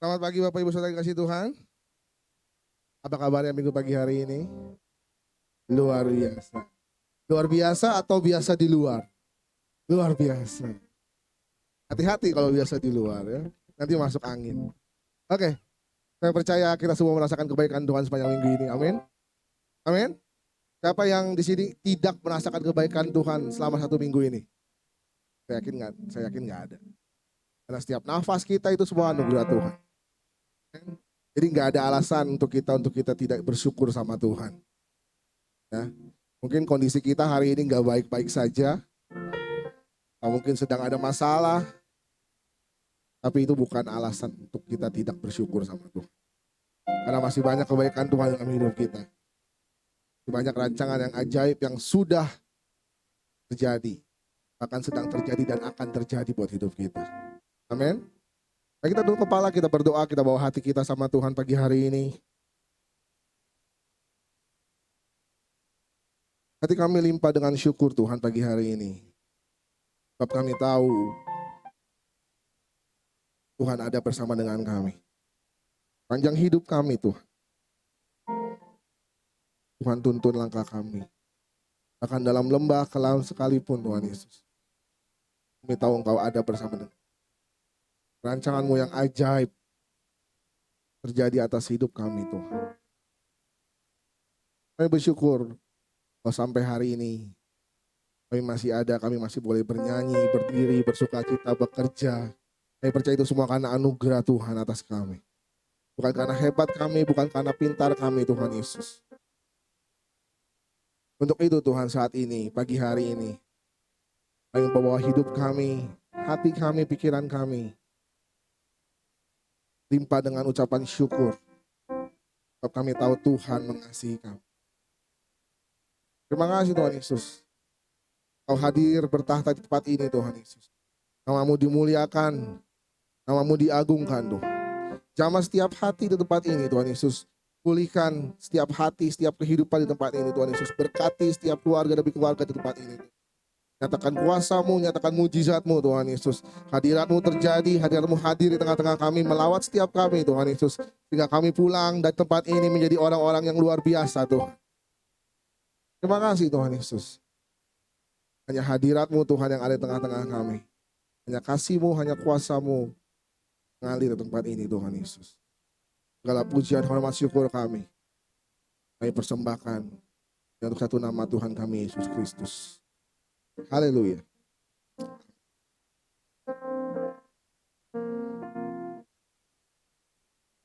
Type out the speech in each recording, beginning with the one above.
Selamat pagi Bapak Ibu Saudara yang kasih Tuhan. Apa kabarnya minggu pagi hari ini? Luar biasa. Luar biasa atau biasa di luar? Luar biasa. Hati-hati kalau biasa di luar ya. Nanti masuk angin. Oke, saya percaya kita semua merasakan kebaikan Tuhan sepanjang minggu ini. Amin. Amin. Siapa yang di sini tidak merasakan kebaikan Tuhan selama 1 minggu ini? Saya yakin nggak? Saya yakin nggak ada. Karena setiap nafas kita itu semua anugerah Tuhan. Jadi nggak ada alasan untuk kita tidak bersyukur sama Tuhan. Ya, mungkin kondisi kita hari ini nggak baik-baik saja, atau mungkin sedang ada masalah, tapi itu bukan alasan untuk kita tidak bersyukur sama Tuhan. Karena masih banyak kebaikan Tuhan dalam hidup kita. Masih banyak rancangan yang ajaib yang sudah terjadi, bahkan sedang terjadi dan akan terjadi buat hidup kita. Amin. Nah, kita duduk kepala, kita berdoa, kita bawa hati kita sama Tuhan pagi hari ini. Hati kami limpah dengan syukur Tuhan pagi hari ini. Sebab kami tahu Tuhan ada bersama dengan kami. Panjang hidup kami Tuhan. Tuhan tuntun langkah kami. Bahkan dalam lembah kelam sekalipun Tuhan Yesus. Kami tahu Engkau ada bersama dengan kami. Rancangan-Mu yang ajaib terjadi atas hidup kami Tuhan. Kami bersyukur bahwa sampai hari ini kami masih ada, kami masih boleh bernyanyi, berdiri, bersukacita, bekerja. Kami percaya itu semua karena anugerah Tuhan atas kami. Bukan karena hebat kami, bukan karena pintar kami Tuhan Yesus. Untuk itu Tuhan saat ini, pagi hari ini, kami membawa hidup kami, hati kami, pikiran kami, limpah dengan ucapan syukur. Sebab kami tahu Tuhan mengasihi kami. Terima kasih Tuhan Yesus. Kau hadir bertahta di tempat ini Tuhan Yesus. Nama-Mu dimuliakan, Nama-Mu diagungkan Tuhan. Jamah setiap hati di tempat ini Tuhan Yesus. Pulihkan setiap hati, setiap kehidupan di tempat ini Tuhan Yesus. Berkati setiap keluarga demi keluarga di tempat ini. Nyatakan kuasa-Mu, nyatakan mujizat-Mu Tuhan Yesus. Hadirat-Mu terjadi, hadirat-Mu hadir di tengah-tengah kami, melawat setiap kami Tuhan Yesus. Sehingga kami pulang dari tempat ini menjadi orang-orang yang luar biasa Tuhan. Terima kasih Tuhan Yesus. Hanya hadirat-Mu Tuhan yang ada di tengah-tengah kami. Hanya kasih-Mu, hanya kuasa-Mu mengalir di tempat ini Tuhan Yesus. Segala pujian, hormat, syukur kami persembahkan untuk satu nama Tuhan kami Yesus Kristus. Haleluya.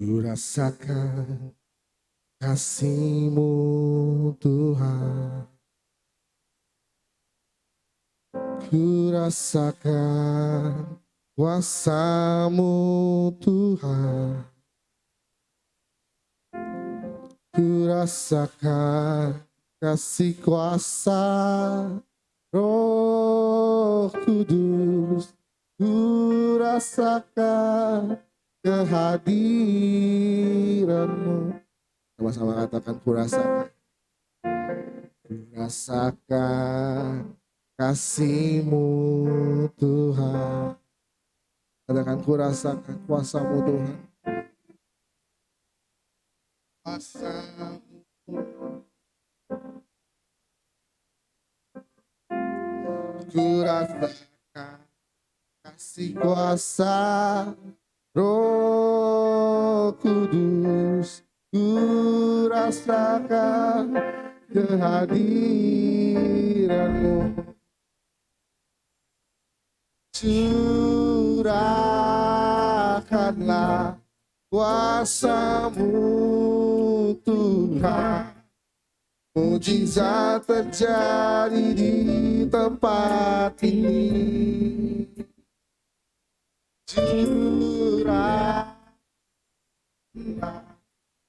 Ku rasakan kasih-Mu Tuhan. Ku rasakan kuasa-Mu Tuhan. Ku rasakan kasih kuasa Roh Kudus. Ku rasakan kehadiran-Mu. Sama-sama katakan ku rasakan. Ku rasakan kasih-Mu Tuhan. Katakan ku rasakan kuasa-Mu Tuhan. Kuasa-Mu. Ku rasakan kasih kuasa Roh Kudus. Ku rasakan kehadiran-Mu. Curahkanlah kuasa-Mu Tuhan. Mujizat terjadi di tempat ini. Curahkanlah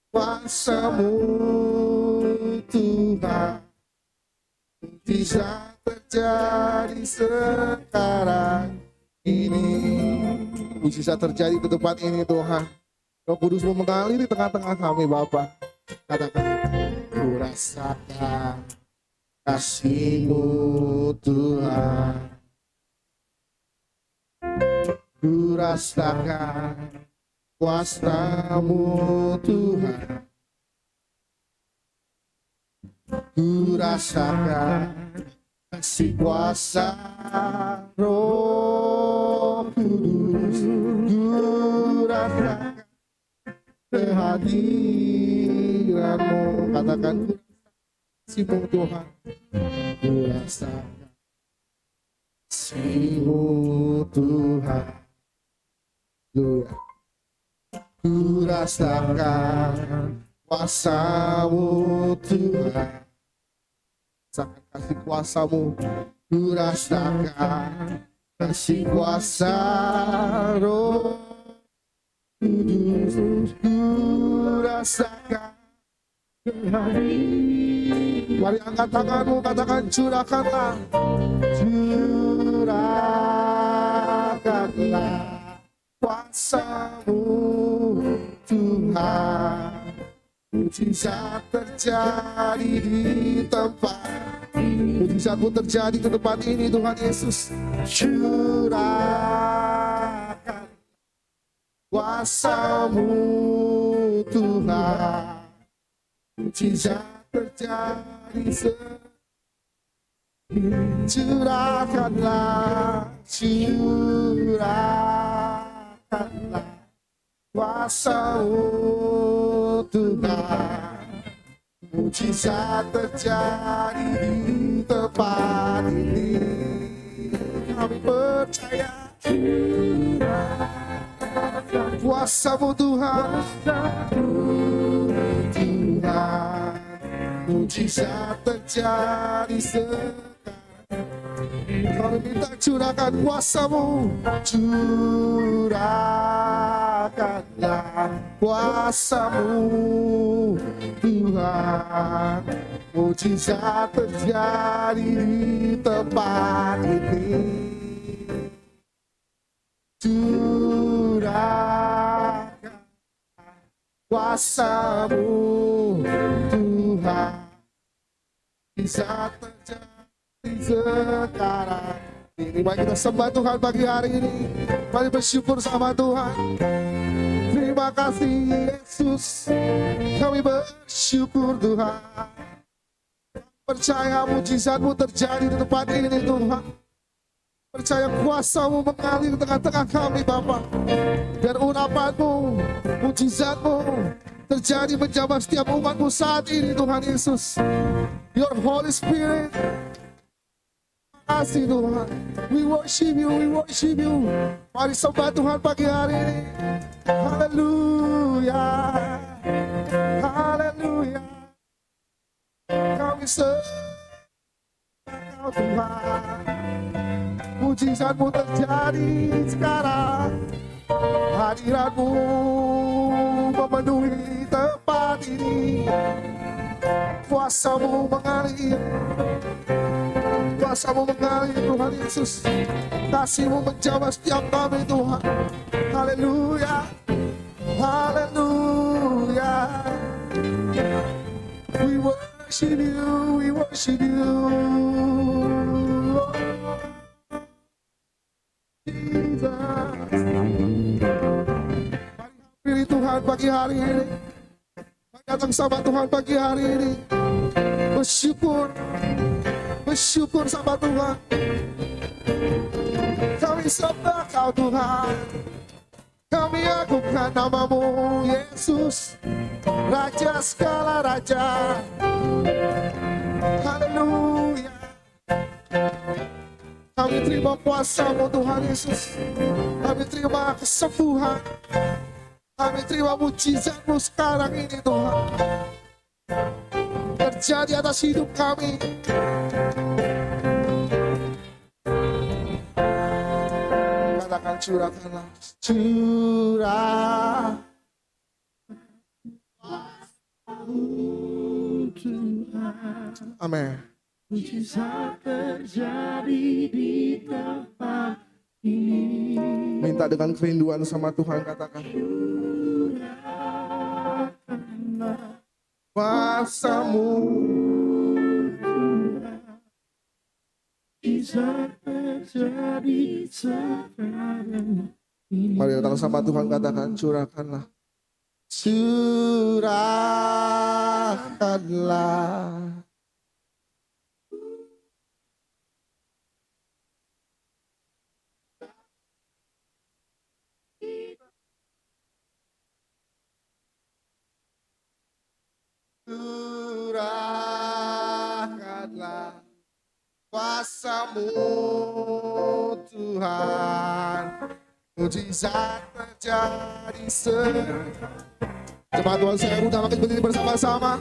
kuasa-Mu Tuhan. Mujizat terjadi sekarang ini. Mujizat terjadi di tempat ini Tuhan. Roh Kudus-Mu mengalir di tengah-tengah kami Bapa. Katakan, ku rasakan kasih-Mu Tuhan. Ku rasakan kuasa-Mu Tuhan. Ku rasakan kasih kuasa Roh Kudus. Ku rasakan kehadiran-Mu. Katakan kasih-Mu Tuhan. Ku rasakan kasih-Mu Tuhan. Haleluya. Ku rasakan kuasa-Mu Tuhan. Rasakan kasih kuasa-Mu. Ku rasakan kasih kuasa Roh Kudus. Ku rasakan kehadiran. Mari angkat tanganmu, katakan curahkanlah. Curahkanlah kuasa-Mu Tuhan. Mujizat terjadi di tempat. Mujizat-Mu terjadi di tempat ini Tuhan Yesus. Curahkan kuasa-Mu Tuhan. Mujizat terjadi curahkanlah, curahkanlah kuasa-Mu Tuhan. Mujizat terjadi di tempat ini. Kami percaya kuasa-Mu Tuhan. Tuhan, mujizat terjadi sekarang. Kami minta curahkan kuasa-Mu. Curahkanlah kuasa-Mu Tuhan. Mujizat terjadi di tempat ini. Curahkan kuasa-Mu Tuhan. Bisa terjadi sekarang ini. Mari kita sembah Tuhan pagi hari ini. Mari bersyukur sama Tuhan. Terima kasih Yesus. Kami bersyukur Tuhan. Percaya mujizat-Mu terjadi di tempat ini Tuhan. Percaya kuasa-Mu mengalir di tengah-tengah kami Bapa. Dan urapan-Mu, mujizat-Mu terjadi menjamah setiap umat-Mu saat ini Tuhan Yesus. Your Holy Spirit. Terima kasih Tuhan. We worship You, we worship You. Mari sembah Tuhan pagi hari ini. Haleluya. Haleluya. Kami sembah Kau Tuhan. Mujizat-Mu terjadi sekarang. Hadirat-Mu memenuhi tempat ini. Kuasa-Mu mengalir. Kuasa-Mu mengalir Tuhan Yesus. Kasih-Mu menjamah setiap kami Tuhan. Haleluya. Haleluya. We worship You, we worship You. Pilih Tuhan pagi hari ini. Datang sama Tuhan pagi hari ini. Bersyukur. Bersyukur sama Tuhan. Kami sembah Kau Tuhan. Kami agungkan nama-Mu Yesus. Raja segala raja. Haleluya. Kami terima kuasa-Mu Tuhan Yesus. Kami terima kesembuhan. Kami terima mujizat-Mu sekarang ini Tuhan. Terjadi atas hidup kami. Katakan curahkanlah. Curah. Amin. Mujizat terjadi di tempat ini. Minta dengan kerinduan sama Tuhan, katakan. Kuasa-Mu. Mujizat terjadi sekarang ini. Mari datang sama Tuhan, katakan curahkanlah. Curahkanlah. Curahkanlah kuasa-Mu Tuhan, mujizat terjadi Jemaat Tuhan saya mudah makin berdiri bersama-sama.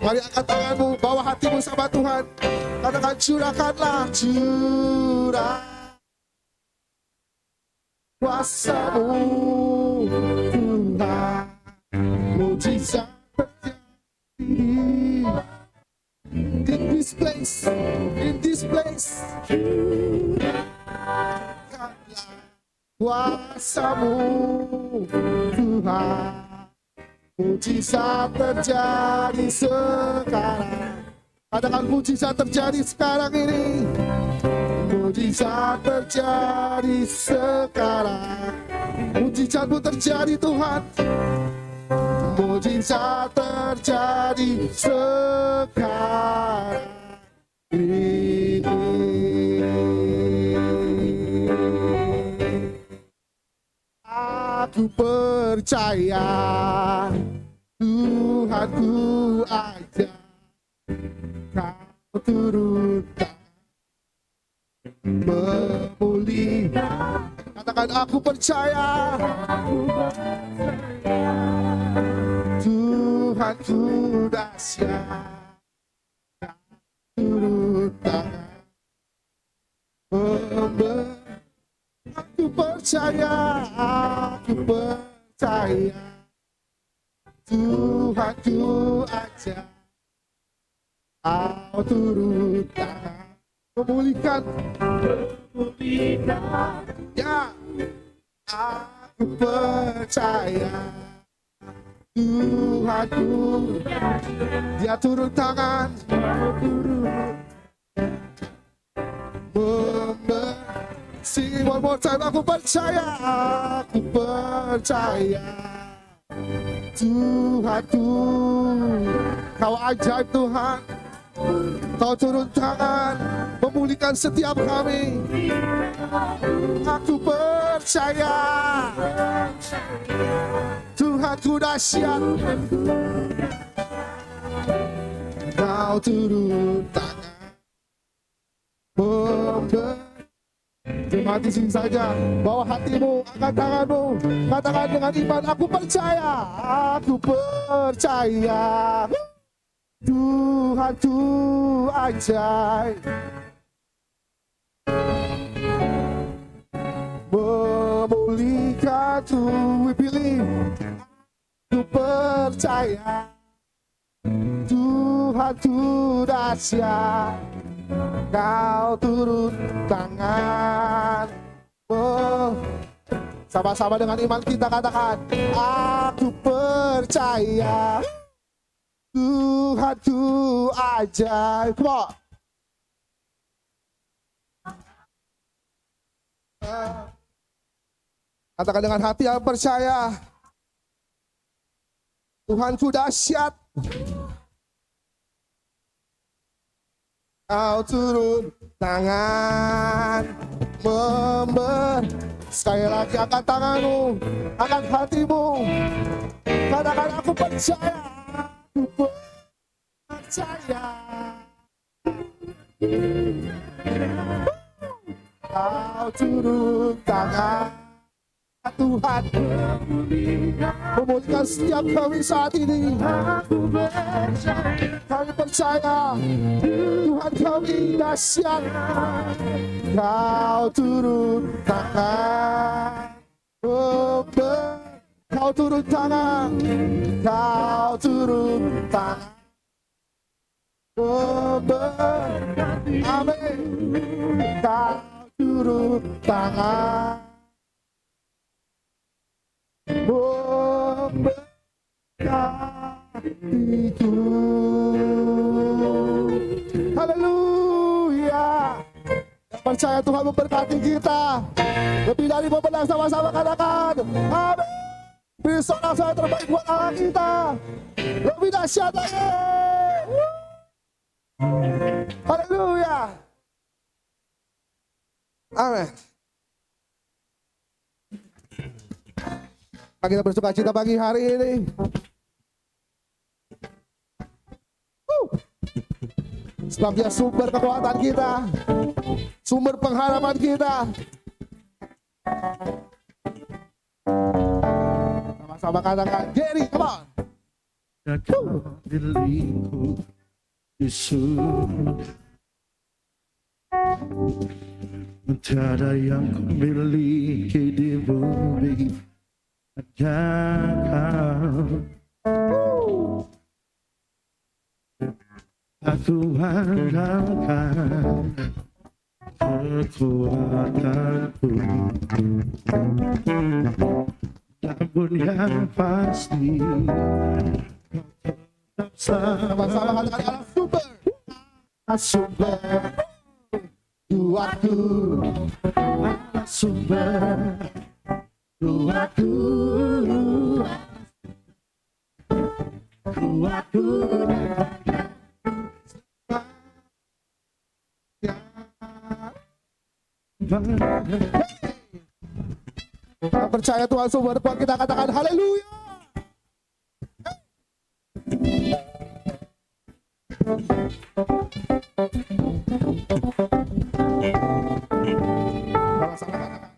Mari angkat tanganmu, bawa hatimu sama Tuhan. Katakan curahkanlah, curah kuasa-Mu Tuhan, mujizat terjadi in this place, in this place. Kuasa-Mu Tuhan, mujizat terjadi sekarang. Katakan mujizat terjadi sekarang ini. Mujizat terjadi sekarang. Mujizat-Mu terjadi Tuhan. Mujizat terjadi sekarang ini. Aku percaya Tuhanku aja Kau turun memulihkan. Katakan aku percaya Tuhanku dahsyat, turun tangan aku percaya Tuhanku aja Kau turun tangan memulihkan. Ya, aku percaya Tuhanku, Dia turun tangan sing one more time. Aku percaya Tuhanku, Kau ajaib Tuhan. Kau turun tangan memulihkan setiap kami. Aku percaya Tuhanku dahsyat. Kau turun tangan Jemaat di sini saja, bawa hatimu, angkat tanganmu, katakan dengan iman, aku percaya Tuhanku ajaib, memulihkan. We believe, aku percaya Tuhanku dahsyat. Kau turun tangan. Sama-sama dengan iman kita katakan, aku percaya Tuhanku ajaib. Come on. Katakan dengan hati yang percaya, Tuhanku dahsyat. Kau turun tangan sekali lagi angkat tanganmu, angkat hatimu, katakan aku percaya Kau turun tangan Tuhan, memulihkan setiap kami saat ini. Kami percaya Tuhan kami dahsyat. Kau turun tangan, Kau turun tangan, Kau turun tangan. Amin. Kau turun tangan, memberkatiku. Haleluya. Yang percaya Tuhan memberkati kita. Lebih dari pemenang, sama-sama katakan amin. Besok saya terbaik buat Allah kita. Lebih dahsyat lagi. Haleluya. Amin. Kita bersuka cita pagi hari ini. Sebab dia sumber kekuatan kita, sumber pengharapan kita. Sama-sama katakan, Jerry, come on. Diriku di surga, tiada yang ku miliki di bumi, ada kau. Aku andalkan kekuatanku, namun yang pasti tetap Sama-sama katakan, Allah sumber, kuatku, Allah sumber kuatku, kuatku. Kita percaya Tuhan sumber buat kita, katakan haleluya. Sama-sama katakan,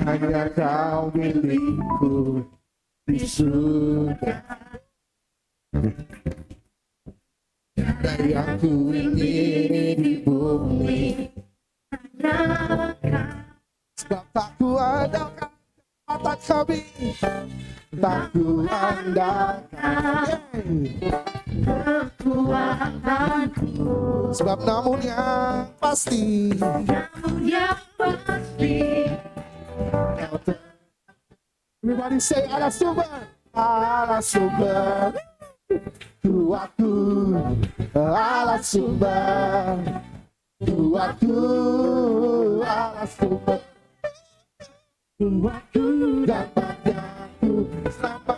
Hanya kau milikku di surga, tiada yang ku ingini di bumi. Sebab tak ku andalkan kekuatan kami, tak ku andalkan kekuatanku, sebab namun yang pasti namun yang pasti everybody say Allah sumber, Allah sumber kuatku, Allah sumber kuatku, Allah sumber kuatku dan bagianku selama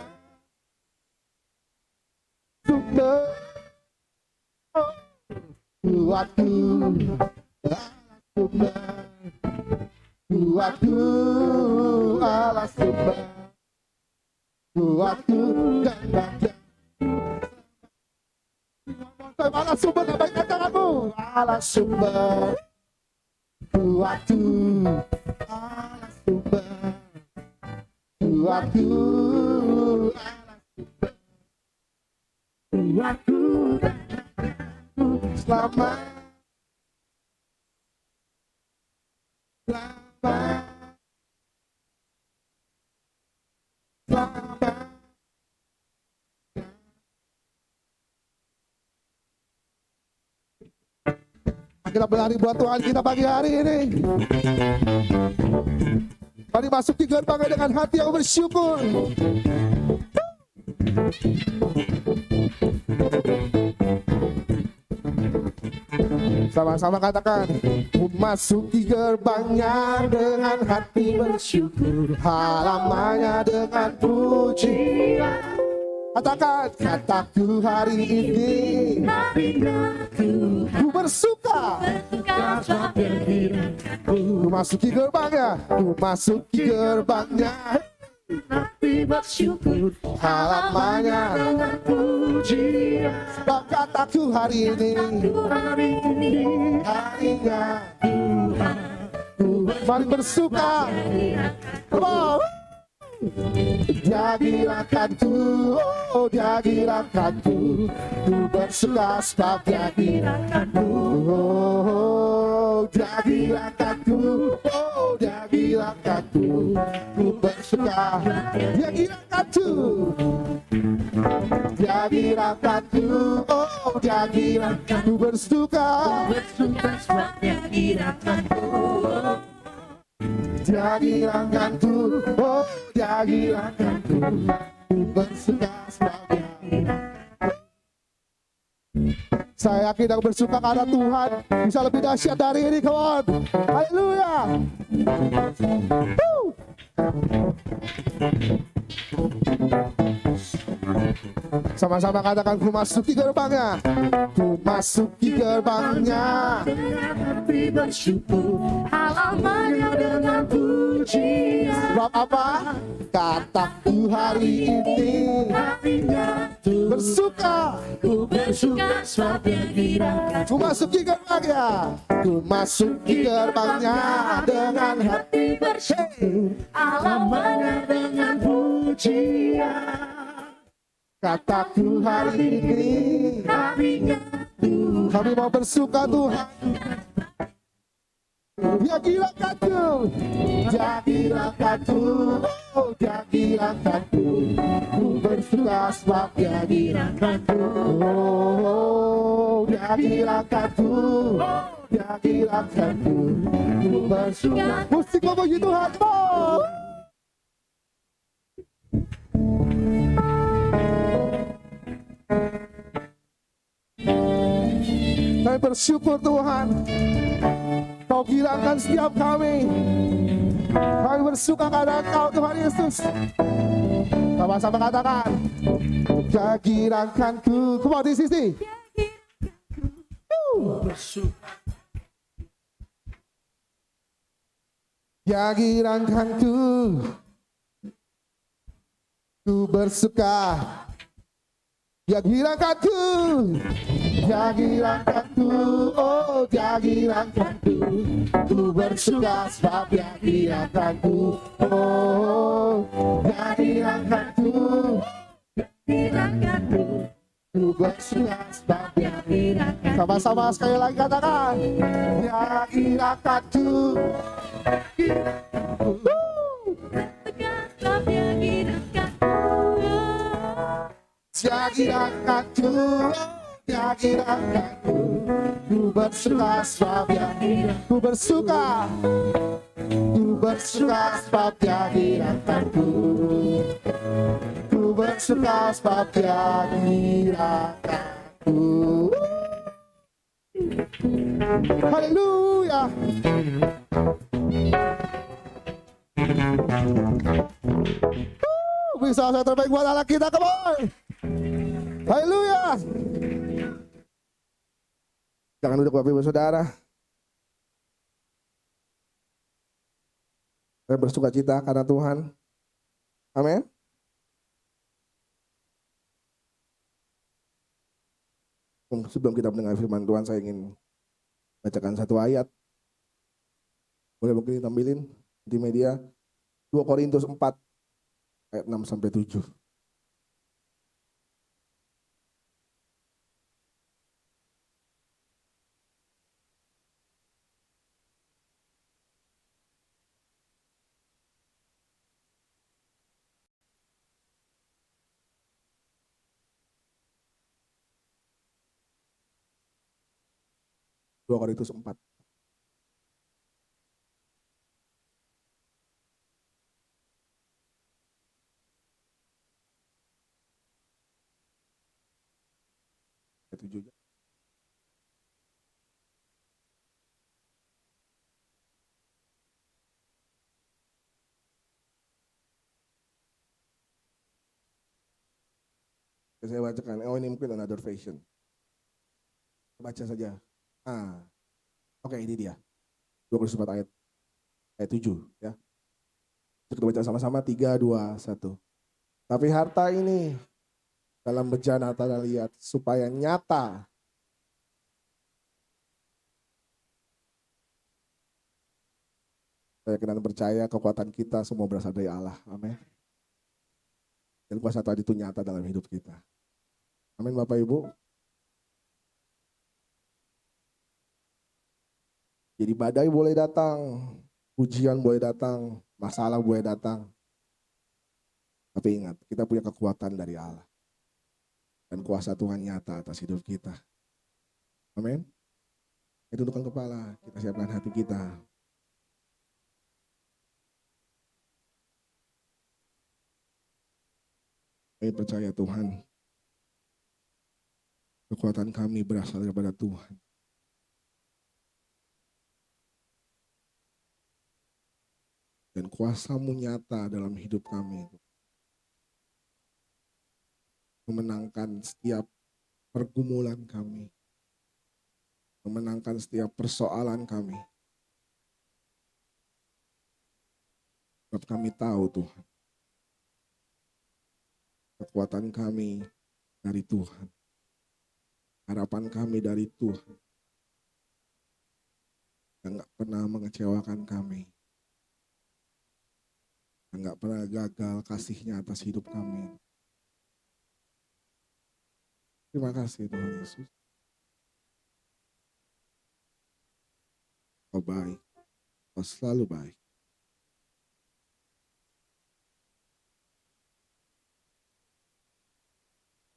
sumber kuatku, Allah sumber kuatku, Allah sumber kuatku dan bagianku. Allah sumber dan bagian tanganmu, Allah sumber kuatku, Allah sumber kuatku, Allah sumber kuatku dan bagianku selama kita berlari buat Tuhan kita pagi hari ini. Mari masuk di gerbangnya dengan hati yang bersyukur. Sama-sama katakan, memasuki gerbangnya dengan hati bersyukur, halamannya dengan pujian. Katakan, kataku hari ini, ku bersuka, ku masuki gerbangnya, ku masuki gerbangnya, hati bersyukur, halamannya dengan pujian. sebab kataku hari ini, harinya mari bersuka. Come on. Dia girakanku, oh dia girakanku, ku bersuka sebab dia girakanku, oh dia girakanku, oh dia girakanku, ku bersuka, dia girakanku, dia girakanku, oh dia girakanku, bersuka, Bersuka sebab dia girakanku, dia girakanku, oh dia girakanku, ku bersuka sebab dia girakanku. Saya yakin aku bersuka karena Tuhan bisa lebih dahsyat dari ini. Come on. Haleluya. Woo. Sama-sama katakan, ku masuki gerbangnya. Ku masuki gerbangnya. Dengan hati bersyukur, halamannya dengan pujian. Sebab apa? Kataku hari ini Harinya bersuka. ku bersuka sebab Dia girakan. Ku masuki gerbangnya. Ku masuki gerbangnya dengan hati. Hati bersyukur, halamannya dengan pujian. Kataku hari ini Harinya kami mau bersuka Tuhan. Dia girakanku, dia girakanku, oh dia girakanku. Ku bersuka sebab dia girakanku. Oh, dia girakanku, dia girakanku. Ku bersuka. Musik memuji Tuhan, oh. Kami bersyukur Tuhan, Kau girakan setiap kami. Kami bersuka karena Kau Tuhan Yesus. Sama-sama katakan, Dia girakanku. Come on, this is it. Dia girakanku. Ku bersuka. Dia girakanku. Dia girakanku, oh dia girakanku. Ku bersuka sebab dia girakanku. Oh, dia girakanku. girakanku, Ku bersuka sebab dia girakan. sama-sama sekali lagi katakan. Dia girakanku. Sebab Dia girakanku. Dia girakanku. Dia girakanku. Ku bersuka sebab dia girakanku. Ku bersuka. Ku bersuka sebab dia girakanku. Ku bersuka sebab dia girakanku. Haleluya. Bisa saya terbaik buat anak kita, come on. Haleluya. Jangan duduk Bapak Ibu Saudara. Saya bersuka cita karena Tuhan. Amin. Sebelum kita mendengar firman Tuhan, saya ingin bacakan satu ayat. Boleh mungkin ditampilin di media. 2 Korintus 4 ayat 6 sampai 7. Dua Korintus 4. Ayat 7. Saya bacakan. Oh, ini mungkin another version. Baca saja. Oke, ini dia. 2 Korintus 4 ayat 7 ya. Kita baca sama-sama 3, 2, 1. Tapi harta ini dalam bejana tanah liat supaya nyata saya kenal percaya kekuatan kita semua berasal dari Allah. Amin. Dan kuasa Tuhan itu nyata dalam hidup kita. Amin Bapak Ibu. Jadi badai boleh datang, ujian boleh datang, masalah boleh datang. Tapi ingat, kita punya kekuatan dari Allah. Dan kuasa Tuhan nyata atas hidup kita. Amin. Kita tundukkan kepala, kita siapkan hati kita. Kami percaya Tuhan. Kekuatan kami berasal daripada Tuhan. Dan kuasa-Mu nyata dalam hidup kami. Memenangkan setiap pergumulan kami. Memenangkan setiap persoalan kami. Sebab kami tahu Tuhan. Kekuatan kami dari Tuhan. Harapan kami dari Tuhan. Yang gak pernah mengecewakan kami. Yang gak pernah gagal kasih-Nya atas hidup kami. Terima kasih Tuhan Yesus. Kau baik. Kau selalu baik.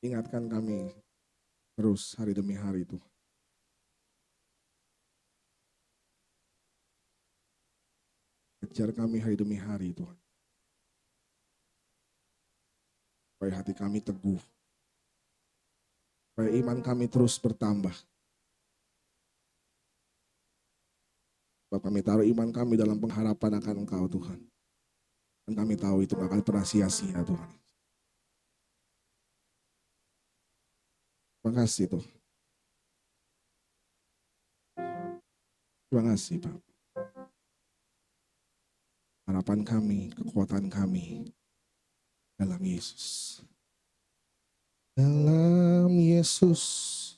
Ingatkan kami terus hari demi hari Tuhan. Ajar kami hari demi hari Tuhan. Supaya hati kami teguh. Supaya iman kami terus bertambah. Sebab kami taruh iman kami dalam pengharapan akan Engkau Tuhan. Dan kami tahu itu gak akan pernah sia-sia Tuhan. Terima kasih Tuhan. Terima kasih Pak. Harapan kami, kekuatan kami dalam Yesus. Dalam Yesus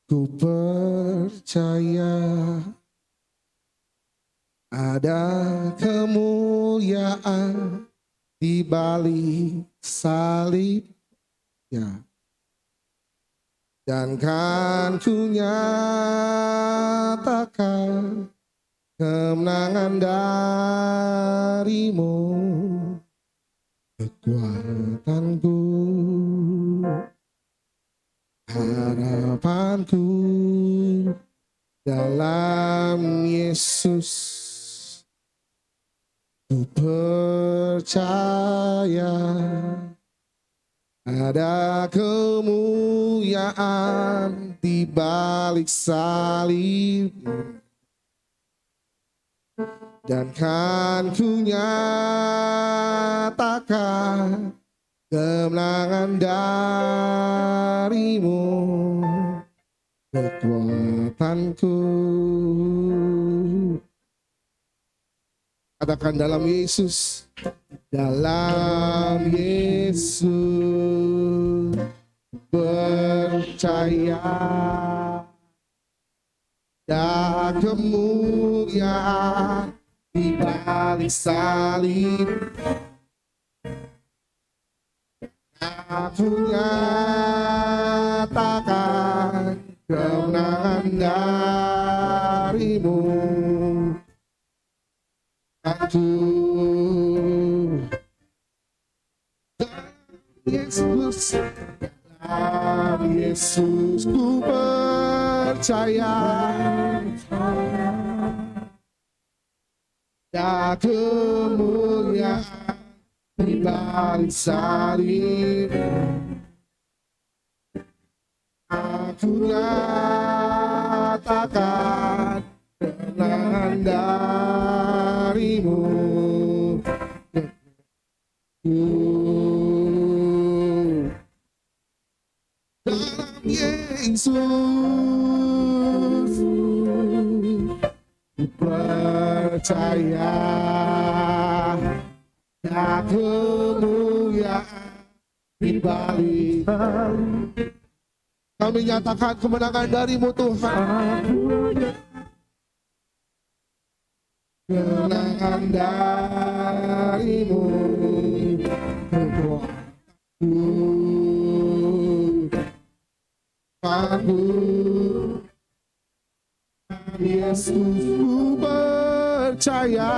ku percaya ada kemuliaan di balik salib ya. Dan kan ku nyatakan kemenangan dari-Mu. Kekuatanku, harapanku dalam Yesus. Ku percaya ada kemuliaan di balik salib. Dan kan ku nyatakan kemenangan dari-Mu. Kekuatanku. Katakan dalam Yesus. Dalam Yesus percaya ada kemuliaan di balik salib. Aku nyatakan kemenangan dari-Mu. Aku Yesus, dalam Yesus ku percaya ada kemuliaan di balik salib. Aku nyatakan kemenangan dari-Mu. Dalam Yesus percaya ada kemuliaan di balik. Kami nyatakan kemenangan dari-Mu Tuhan. Kemenangan dari-Mu. Aku Yesus ku percaya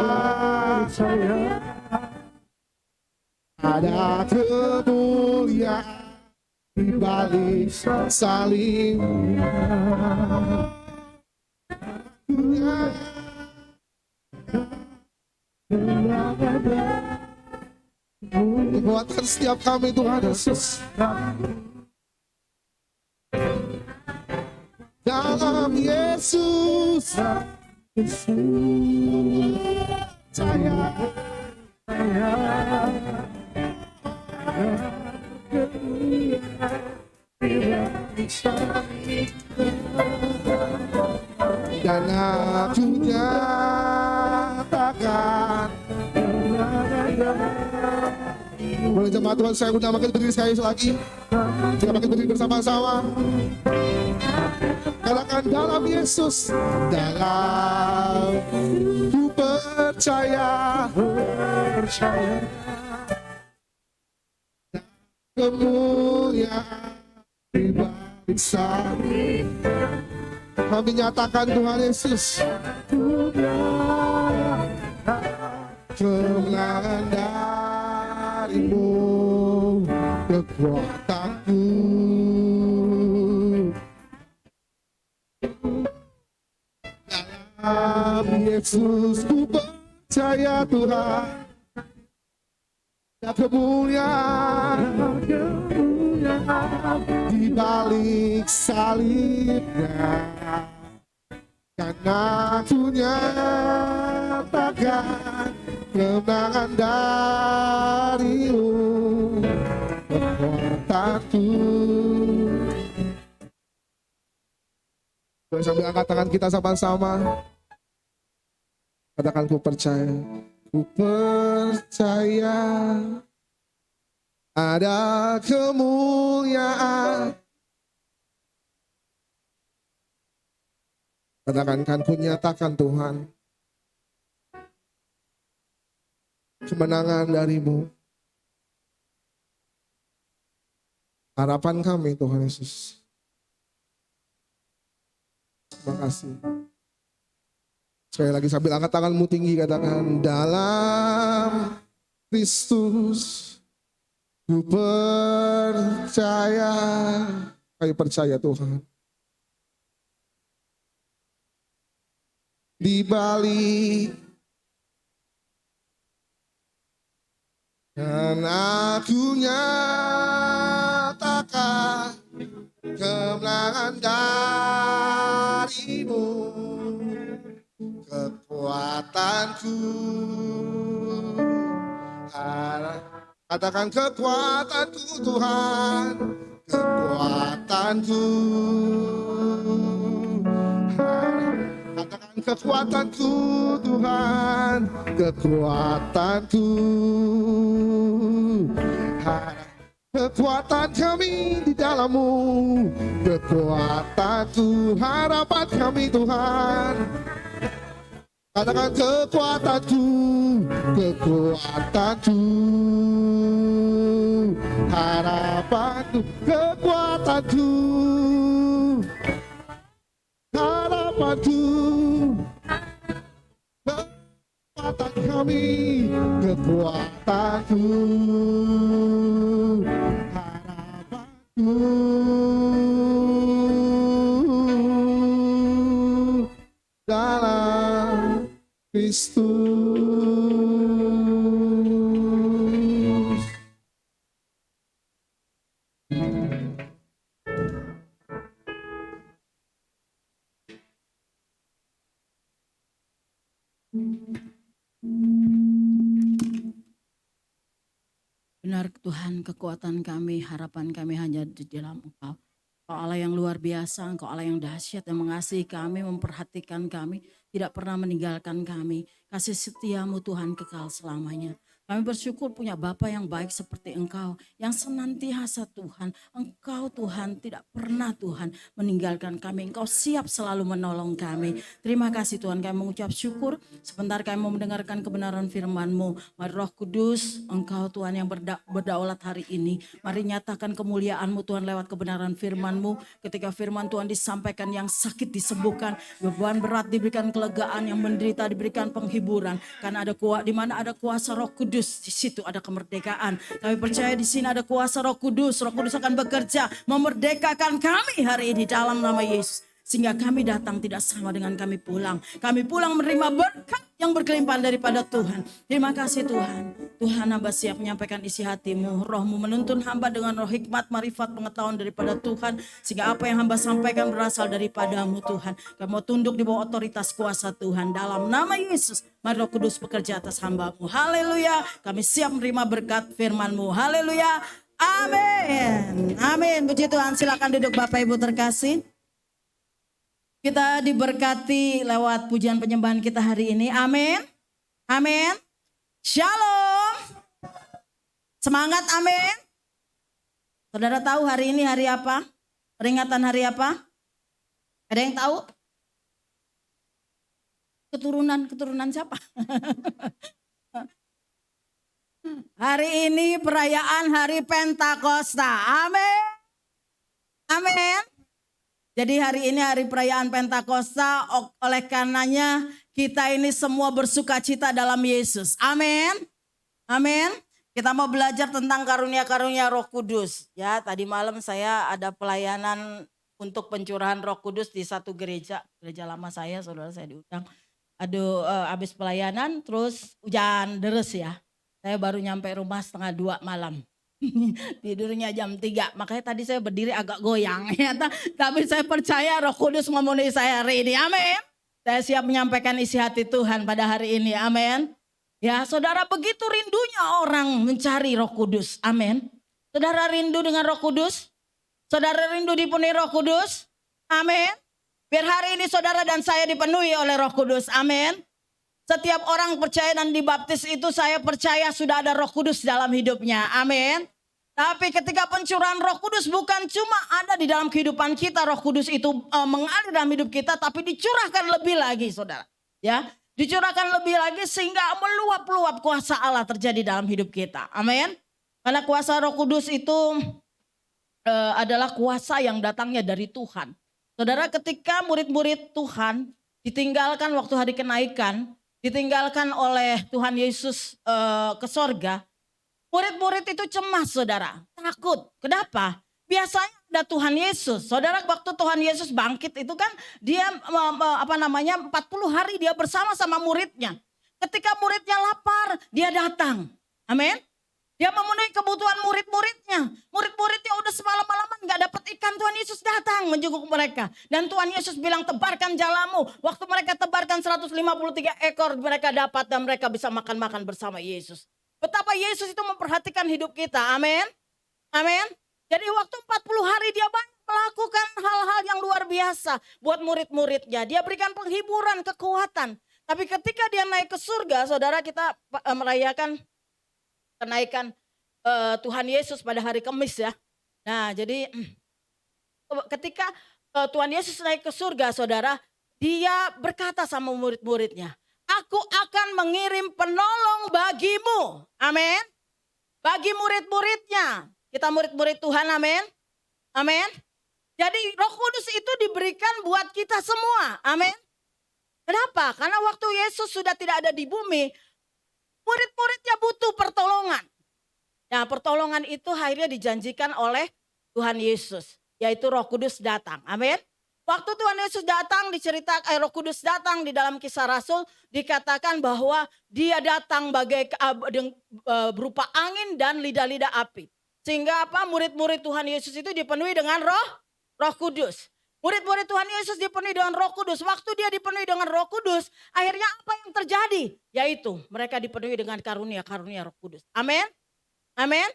ada kemuliaan di balik salib. Kekuatan setiap kami Tuhan Yesus. Yesus. Percaya. Dan aku nyatakan. Boleh jemaat Tuhan saya undang makin berdiri sekali lagi. Kita makin berdiri bersama-sama. Katakan dalam Yesus. Dalam ku percaya. Kemuliaan pribadi salib. Kami nyatakan Tuhan Yesus. Kemenangan darimu, kekuatanku. Dalam Yesus ku percaya Tuhan. Dan kemuliaan di balik salibnya. Karena aku nyatakan kemenangan darimu, kekuatanku. Boleh sambil angkat tangan kita sama-sama. Katakan ku percaya. Ku percaya ada kemuliaan. Katakan kan ku nyatakan Tuhan. Kemenangan darimu. Harapan kami Tuhan Yesus. Terima kasih. Sekali lagi sambil angkat tanganmu tinggi katakan dalam Kristus ku percaya. Kami percaya Tuhan. Di balik dan aku nyatakan kemenangan darimu, kekuatanku. Katakan kekuatanku Tuhan, kekuatanku. Katakan kekuatanku Tuhan, kekuatanku. Kekuatan kami di dalam-Mu, kekuatanku, harapan kami Tuhan. Katakan kekuatanku, kekuatanku, harapanku, kekuatanku, harapanku, kekuatan kami, kekuatanku, harapanku, dalam Kristus. Benar Tuhan, kekuatan kami, harapan kami hanya di dalam Engkau. Engkau Allah yang luar biasa, Engkau Allah yang dahsyat, yang mengasihi kami, memperhatikan kami, tidak pernah meninggalkan kami. Kasih setiamu Tuhan kekal selamanya. Kami bersyukur punya Bapa yang baik seperti Engkau, yang senantiasa Tuhan. Engkau Tuhan tidak pernah Tuhan meninggalkan kami. Engkau siap selalu menolong kami. Terima kasih Tuhan, kami mengucap syukur. Sebentar kami mau mendengarkan kebenaran firman-Mu. Mari Roh Kudus, Engkau Tuhan yang berdaulat hari ini. Mari nyatakan kemuliaan-Mu Tuhan lewat kebenaran firman-Mu. Ketika firman Tuhan disampaikan, yang sakit disembuhkan, beban berat diberikan kelegaan, yang menderita diberikan penghiburan. Karena ada di mana ada kuasa Roh Kudus, di situ ada kemerdekaan. Kami percaya di sini ada kuasa Roh Kudus. Roh Kudus akan bekerja memerdekakan kami hari ini dalam nama Yesus. Sehingga kami datang tidak sama dengan kami pulang. Kami pulang menerima berkat yang berkelimpahan daripada Tuhan. Terima kasih Tuhan. Tuhan, hamba siap menyampaikan isi hatimu. Rohmu menuntun hamba dengan roh hikmat, marifat, pengetahuan daripada Tuhan. Sehingga apa yang hamba sampaikan berasal daripadamu Tuhan. Kami mau tunduk di bawah otoritas kuasa Tuhan. Dalam nama Yesus, mari Roh Kudus bekerja atas hambamu. Haleluya. Kami siap menerima berkat firman-Mu. Haleluya. Amin. Amin. Puji Tuhan. Silakan duduk Bapak Ibu terkasih. Kita diberkati lewat pujian penyembahan kita hari ini. Amin. Amin. Shalom. Semangat, amin. Saudara tahu hari ini hari apa? Peringatan hari apa? Ada yang tahu? Keturunan siapa? Hari ini perayaan hari Pentakosta. Amin. Amin. Jadi hari ini hari perayaan Pentakosta, oleh karenanya kita ini semua bersuka cita dalam Yesus. Amin. Amin. Kita mau belajar tentang karunia-karunia Roh Kudus. Ya, tadi malam saya ada pelayanan untuk pencurahan Roh Kudus di satu gereja lama saya, saudara saya diundang. Aduh, habis pelayanan terus hujan deres ya. Saya baru nyampe rumah 1:30 malam. Tidurnya jam 3, makanya tadi saya berdiri agak goyang ya, tapi saya percaya Roh Kudus memenuhi saya hari ini, amin. Saya siap menyampaikan isi hati Tuhan pada hari ini, amin. Ya saudara, begitu rindunya orang mencari Roh Kudus, amin. Saudara rindu dengan Roh Kudus? Saudara rindu dipenuhi Roh Kudus? Amin. Biar hari ini saudara dan saya dipenuhi oleh Roh Kudus, amin. Setiap orang percaya dan dibaptis itu saya percaya sudah ada Roh Kudus dalam hidupnya. Amin. Tapi ketika pencurahan Roh Kudus bukan cuma ada di dalam kehidupan kita, Roh Kudus itu mengalir dalam hidup kita, tapi dicurahkan lebih lagi, saudara. Ya, dicurahkan lebih lagi sehingga meluap-luap kuasa Allah terjadi dalam hidup kita. Amin. Karena kuasa Roh Kudus itu adalah kuasa yang datangnya dari Tuhan. Saudara, ketika murid-murid Tuhan ditinggalkan waktu hari kenaikan, ditinggalkan oleh Tuhan Yesus ke sorga, murid-murid itu cemas saudara, takut. Kenapa? Biasanya ada Tuhan Yesus. Saudara, waktu Tuhan Yesus bangkit itu kan dia 40 hari dia bersama sama muridnya. Ketika muridnya lapar, dia datang. Amin. Dia memenuhi kebutuhan murid-muridnya. Murid-muridnya udah semalam-malaman gak dapat ikan, Tuhan Yesus datang menjenguk mereka. Dan Tuhan Yesus bilang, tebarkan jalamu. Waktu mereka tebarkan 153 ekor mereka dapat dan mereka bisa makan-makan bersama Yesus. Betapa Yesus itu memperhatikan hidup kita, amin. Amin. Jadi waktu 40 hari dia banyak melakukan hal-hal yang luar biasa buat murid-muridnya. Dia berikan penghiburan, kekuatan. Tapi ketika dia naik ke surga, saudara, kita merayakan kenaikan Tuhan Yesus pada hari Kamis ya. Nah jadi ketika Tuhan Yesus naik ke surga saudara, dia berkata sama murid-muridnya, aku akan mengirim penolong bagimu. Amin. Bagi murid-muridnya. Kita murid-murid Tuhan, amin. Amin. Jadi Roh Kudus itu diberikan buat kita semua. Amin. Kenapa? Karena waktu Yesus sudah tidak ada di bumi, murid-muridnya butuh pertolongan. Nah, pertolongan itu akhirnya dijanjikan oleh Tuhan Yesus, yaitu Roh Kudus datang. Amin. Waktu Tuhan Yesus datang diceritakan, Roh Kudus datang di dalam Kisah Rasul dikatakan bahwa dia datang berupa angin dan lidah-lidah api. Sehingga apa? Murid-murid Tuhan Yesus itu dipenuhi dengan Roh Kudus. Murid-murid Tuhan Yesus dipenuhi dengan Roh Kudus. Waktu dia dipenuhi dengan Roh Kudus, akhirnya apa yang terjadi? Yaitu mereka dipenuhi dengan karunia-karunia Roh Kudus. Amin. Amin.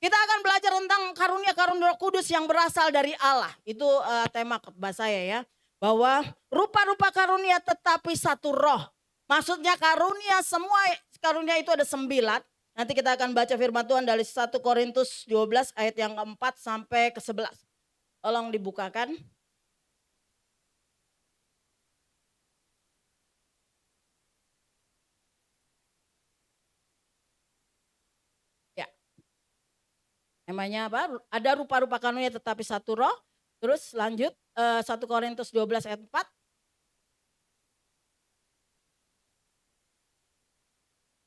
Kita akan belajar tentang karunia-karunia Roh Kudus yang berasal dari Allah. Itu tema khotbah saya ya. Bahwa rupa-rupa karunia tetapi satu roh. Maksudnya karunia, semua karunia itu ada 9. Nanti kita akan baca firman Tuhan dari 1 Korintus 12 ayat yang ke-4 sampai ke-11. Tolong dibukakan. Namanya apa? Ada rupa-rupa karunia tetapi satu roh. Terus lanjut 1 Korintus 12 ayat 4.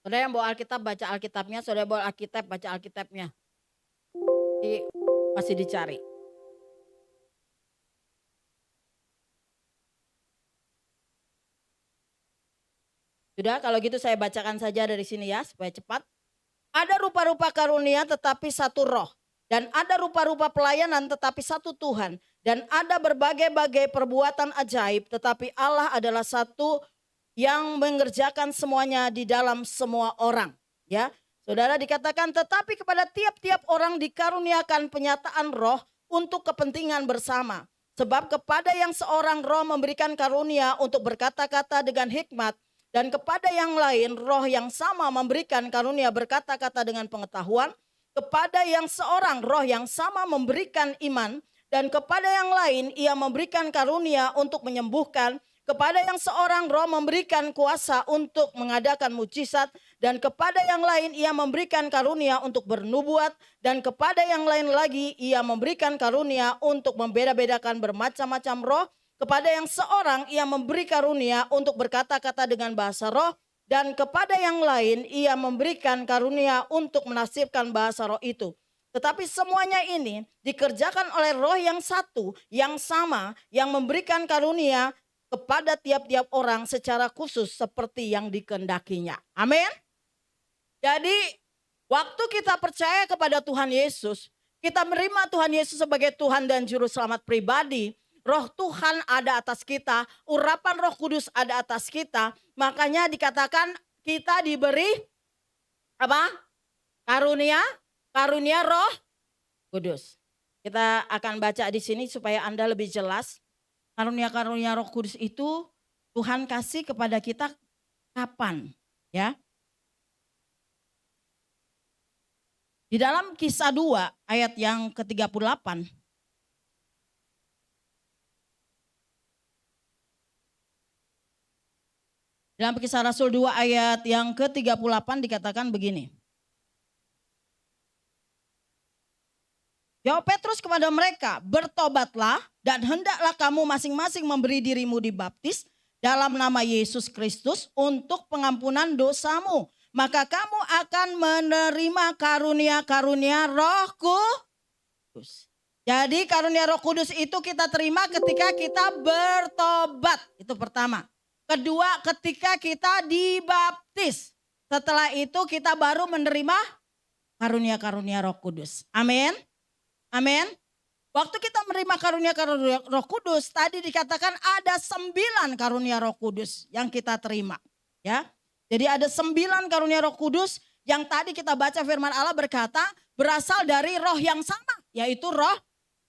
Saudara yang bawa Alkitab baca Alkitabnya, saudara bawa Alkitab baca Alkitabnya. Masih dicari. Sudah, kalau gitu saya bacakan saja dari sini ya supaya cepat. Ada rupa-rupa karunia tetapi satu roh. Dan ada rupa-rupa pelayanan tetapi satu Tuhan. Dan ada berbagai-bagai perbuatan ajaib tetapi Allah adalah satu yang mengerjakan semuanya di dalam semua orang. Ya, saudara, dikatakan tetapi kepada tiap-tiap orang dikaruniakan penyataan roh untuk kepentingan bersama. Sebab kepada yang seorang roh memberikan karunia untuk berkata-kata dengan hikmat. Dan kepada yang lain roh yang sama memberikan karunia berkata-kata dengan pengetahuan. Kepada yang seorang roh yang sama memberikan iman. Dan kepada yang lain ia memberikan karunia untuk menyembuhkan. Kepada yang seorang roh memberikan kuasa untuk mengadakan mujizat. Dan kepada yang lain ia memberikan karunia untuk bernubuat. Dan kepada yang lain lagi ia memberikan karunia untuk membeda-bedakan bermacam-macam roh. Kepada yang seorang ia memberi karunia untuk berkata-kata dengan bahasa roh. Dan kepada yang lain ia memberikan karunia untuk menafsirkan bahasa roh itu. Tetapi semuanya ini dikerjakan oleh roh yang satu, yang sama, yang memberikan karunia kepada tiap-tiap orang secara khusus seperti yang dikehendakinya. Amin. Jadi waktu kita percaya kepada Tuhan Yesus, kita menerima Tuhan Yesus sebagai Tuhan dan Juru Selamat pribadi. Roh Tuhan ada atas kita, urapan Roh Kudus ada atas kita. Makanya dikatakan kita diberi apa? Karunia Roh Kudus. Kita akan baca di sini supaya Anda lebih jelas. Karunia-karunia Roh Kudus itu Tuhan kasih kepada kita kapan? Ya. Di dalam Kisah 2 ayat yang ke-38. Dalam Kisah Rasul 2 ayat yang ke-38 dikatakan begini. Jawab Petrus kepada mereka, bertobatlah dan hendaklah kamu masing-masing memberi dirimu dibaptis dalam nama Yesus Kristus untuk pengampunan dosamu. Maka kamu akan menerima karunia-karunia Roh Kudus. Jadi karunia Roh Kudus itu kita terima ketika kita bertobat. Itu pertama. Kedua, ketika kita dibaptis. Setelah itu kita baru menerima karunia-karunia Roh Kudus. Amin. Amin. Waktu kita menerima karunia-karunia Roh Kudus, tadi dikatakan ada 9 karunia Roh Kudus yang kita terima. Ya. Jadi ada 9 karunia Roh Kudus yang tadi kita baca firman Allah berkata berasal dari roh yang sama, yaitu Roh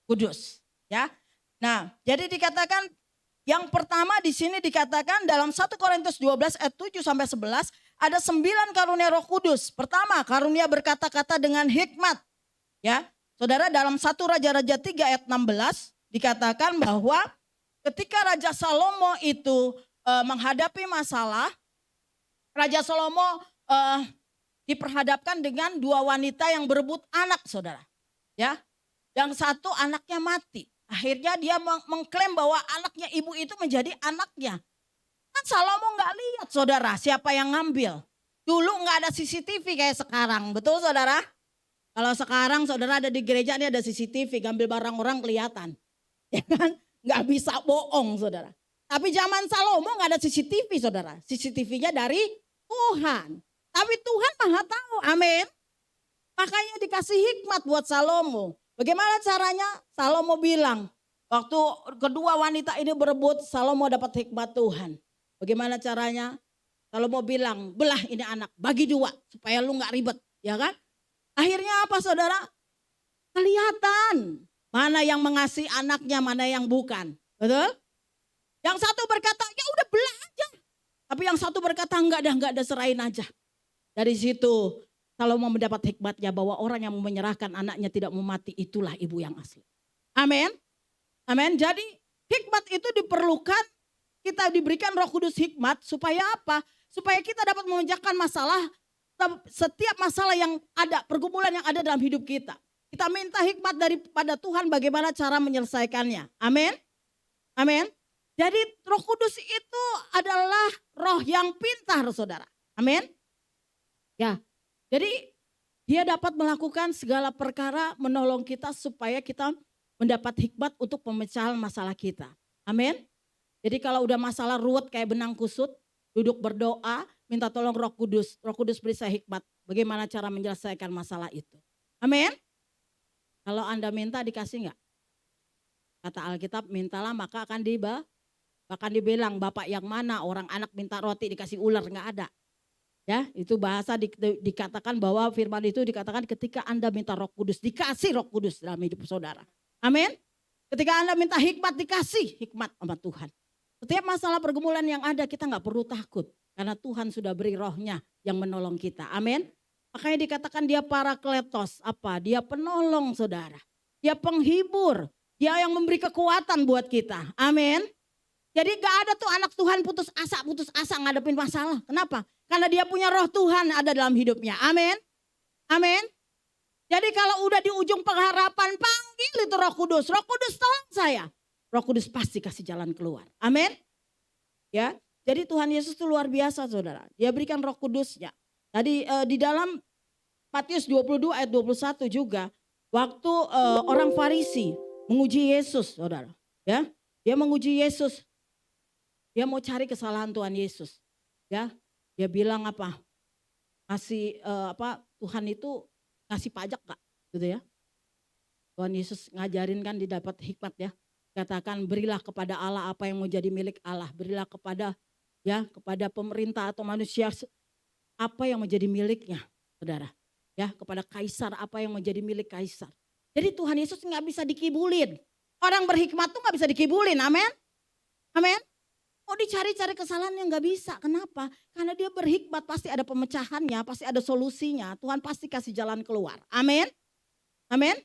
Kudus. Ya. Nah, jadi dikatakan yang pertama di sini dikatakan dalam 1 Korintus 12 ayat 7 sampai 11 ada 9 karunia Roh Kudus. Pertama, karunia berkata-kata dengan hikmat. Ya. Saudara, dalam 1 Raja-Raja 3 ayat 16 dikatakan bahwa ketika Raja Salomo itu menghadapi masalah, Raja Salomo diperhadapkan dengan 2 wanita yang berebut anak, Saudara. Ya. Yang satu anaknya mati. Akhirnya dia mengklaim bahwa anaknya ibu itu menjadi anaknya. Kan Salomo nggak lihat, Saudara, siapa yang ngambil. Dulu nggak ada CCTV kayak sekarang, betul Saudara? Kalau sekarang Saudara ada di gereja ini ada CCTV, ngambil barang orang kelihatan. Ya kan? Nggak bisa bohong, Saudara. Tapi zaman Salomo nggak ada CCTV, Saudara. CCTV-nya dari Tuhan. Tapi Tuhan Maha tahu, amin. Makanya dikasih hikmat buat Salomo. Bagaimana caranya? Salomo bilang, waktu kedua wanita ini berebut, Salomo dapat hikmat Tuhan. Bagaimana caranya? Salomo bilang, belah ini anak, bagi 2 supaya lu gak ribet, ya kan? Akhirnya apa Saudara? Kelihatan mana yang mengasihi anaknya, mana yang bukan. Betul? Yang satu berkata, ya udah belah aja. Tapi yang satu berkata, enggak ada serahin aja. Dari situ Salomo mendapat hikmatnya bahwa orang yang menyerahkan anaknya tidak mau mati, itulah ibu yang asli. Amin. Amin. Jadi hikmat itu diperlukan, kita diberikan Roh Kudus hikmat supaya apa? Supaya kita dapat memecahkan masalah, setiap masalah yang ada, pergumulan yang ada dalam hidup kita. Kita minta hikmat daripada Tuhan bagaimana cara menyelesaikannya. Amin. Amin. Jadi Roh Kudus itu adalah roh yang pintar, Saudara. Amin. Ya. Jadi dia dapat melakukan segala perkara menolong kita supaya kita mendapat hikmat untuk pemecahan masalah kita. Amin. Jadi kalau udah masalah ruwet kayak benang kusut, duduk berdoa, minta tolong Roh Kudus. Roh Kudus beri saya hikmat bagaimana cara menyelesaikan masalah itu. Amin. Kalau Anda minta dikasih enggak? Kata Alkitab, mintalah maka akan bahkan dibilang bapak yang mana orang anak minta roti dikasih ular, enggak ada. Ya, itu bahasa dikatakan bahwa firman itu dikatakan ketika Anda minta Roh Kudus, dikasih Roh Kudus dalam hidup saudara. Amin. Ketika Anda minta hikmat, dikasih hikmat sama Tuhan. Setiap masalah pergumulan yang ada kita nggak perlu takut. Karena Tuhan sudah beri rohnya yang menolong kita. Amin. Makanya dikatakan dia parakletos. Apa? Dia penolong saudara. Dia penghibur. Dia yang memberi kekuatan buat kita. Amin. Jadi gak ada tuh anak Tuhan putus asa ngadepin masalah. Kenapa? Karena dia punya roh Tuhan ada dalam hidupnya. Amin. Amin. Jadi kalau udah di ujung pengharapan, panggil itu Roh Kudus. Roh Kudus tolong saya. Roh Kudus pasti kasih jalan keluar. Amin. Ya, jadi Tuhan Yesus itu luar biasa saudara. Dia berikan Roh Kudusnya. Tadi di dalam Matius 22 ayat 21 juga. Waktu orang Farisi menguji Yesus saudara. Ya, dia menguji Yesus. Dia mau cari kesalahan Tuhan Yesus. Ya, dia bilang apa? Tuhan itu ngasih pajak gak? Gitu ya. Tuhan Yesus ngajarin kan didapat hikmat ya. Katakan berilah kepada Allah apa yang mau jadi milik Allah. Berilah kepada pemerintah atau manusia apa yang menjadi miliknya, saudara. Ya, kepada kaisar apa yang menjadi milik kaisar. Jadi Tuhan Yesus nggak bisa dikibulin. Orang berhikmat tuh nggak bisa dikibulin, amin. Amin. Mau dicari-cari kesalahannya nggak bisa. Kenapa? Karena dia berhikmat pasti ada pemecahannya, pasti ada solusinya. Tuhan pasti kasih jalan keluar. Amin. Amin.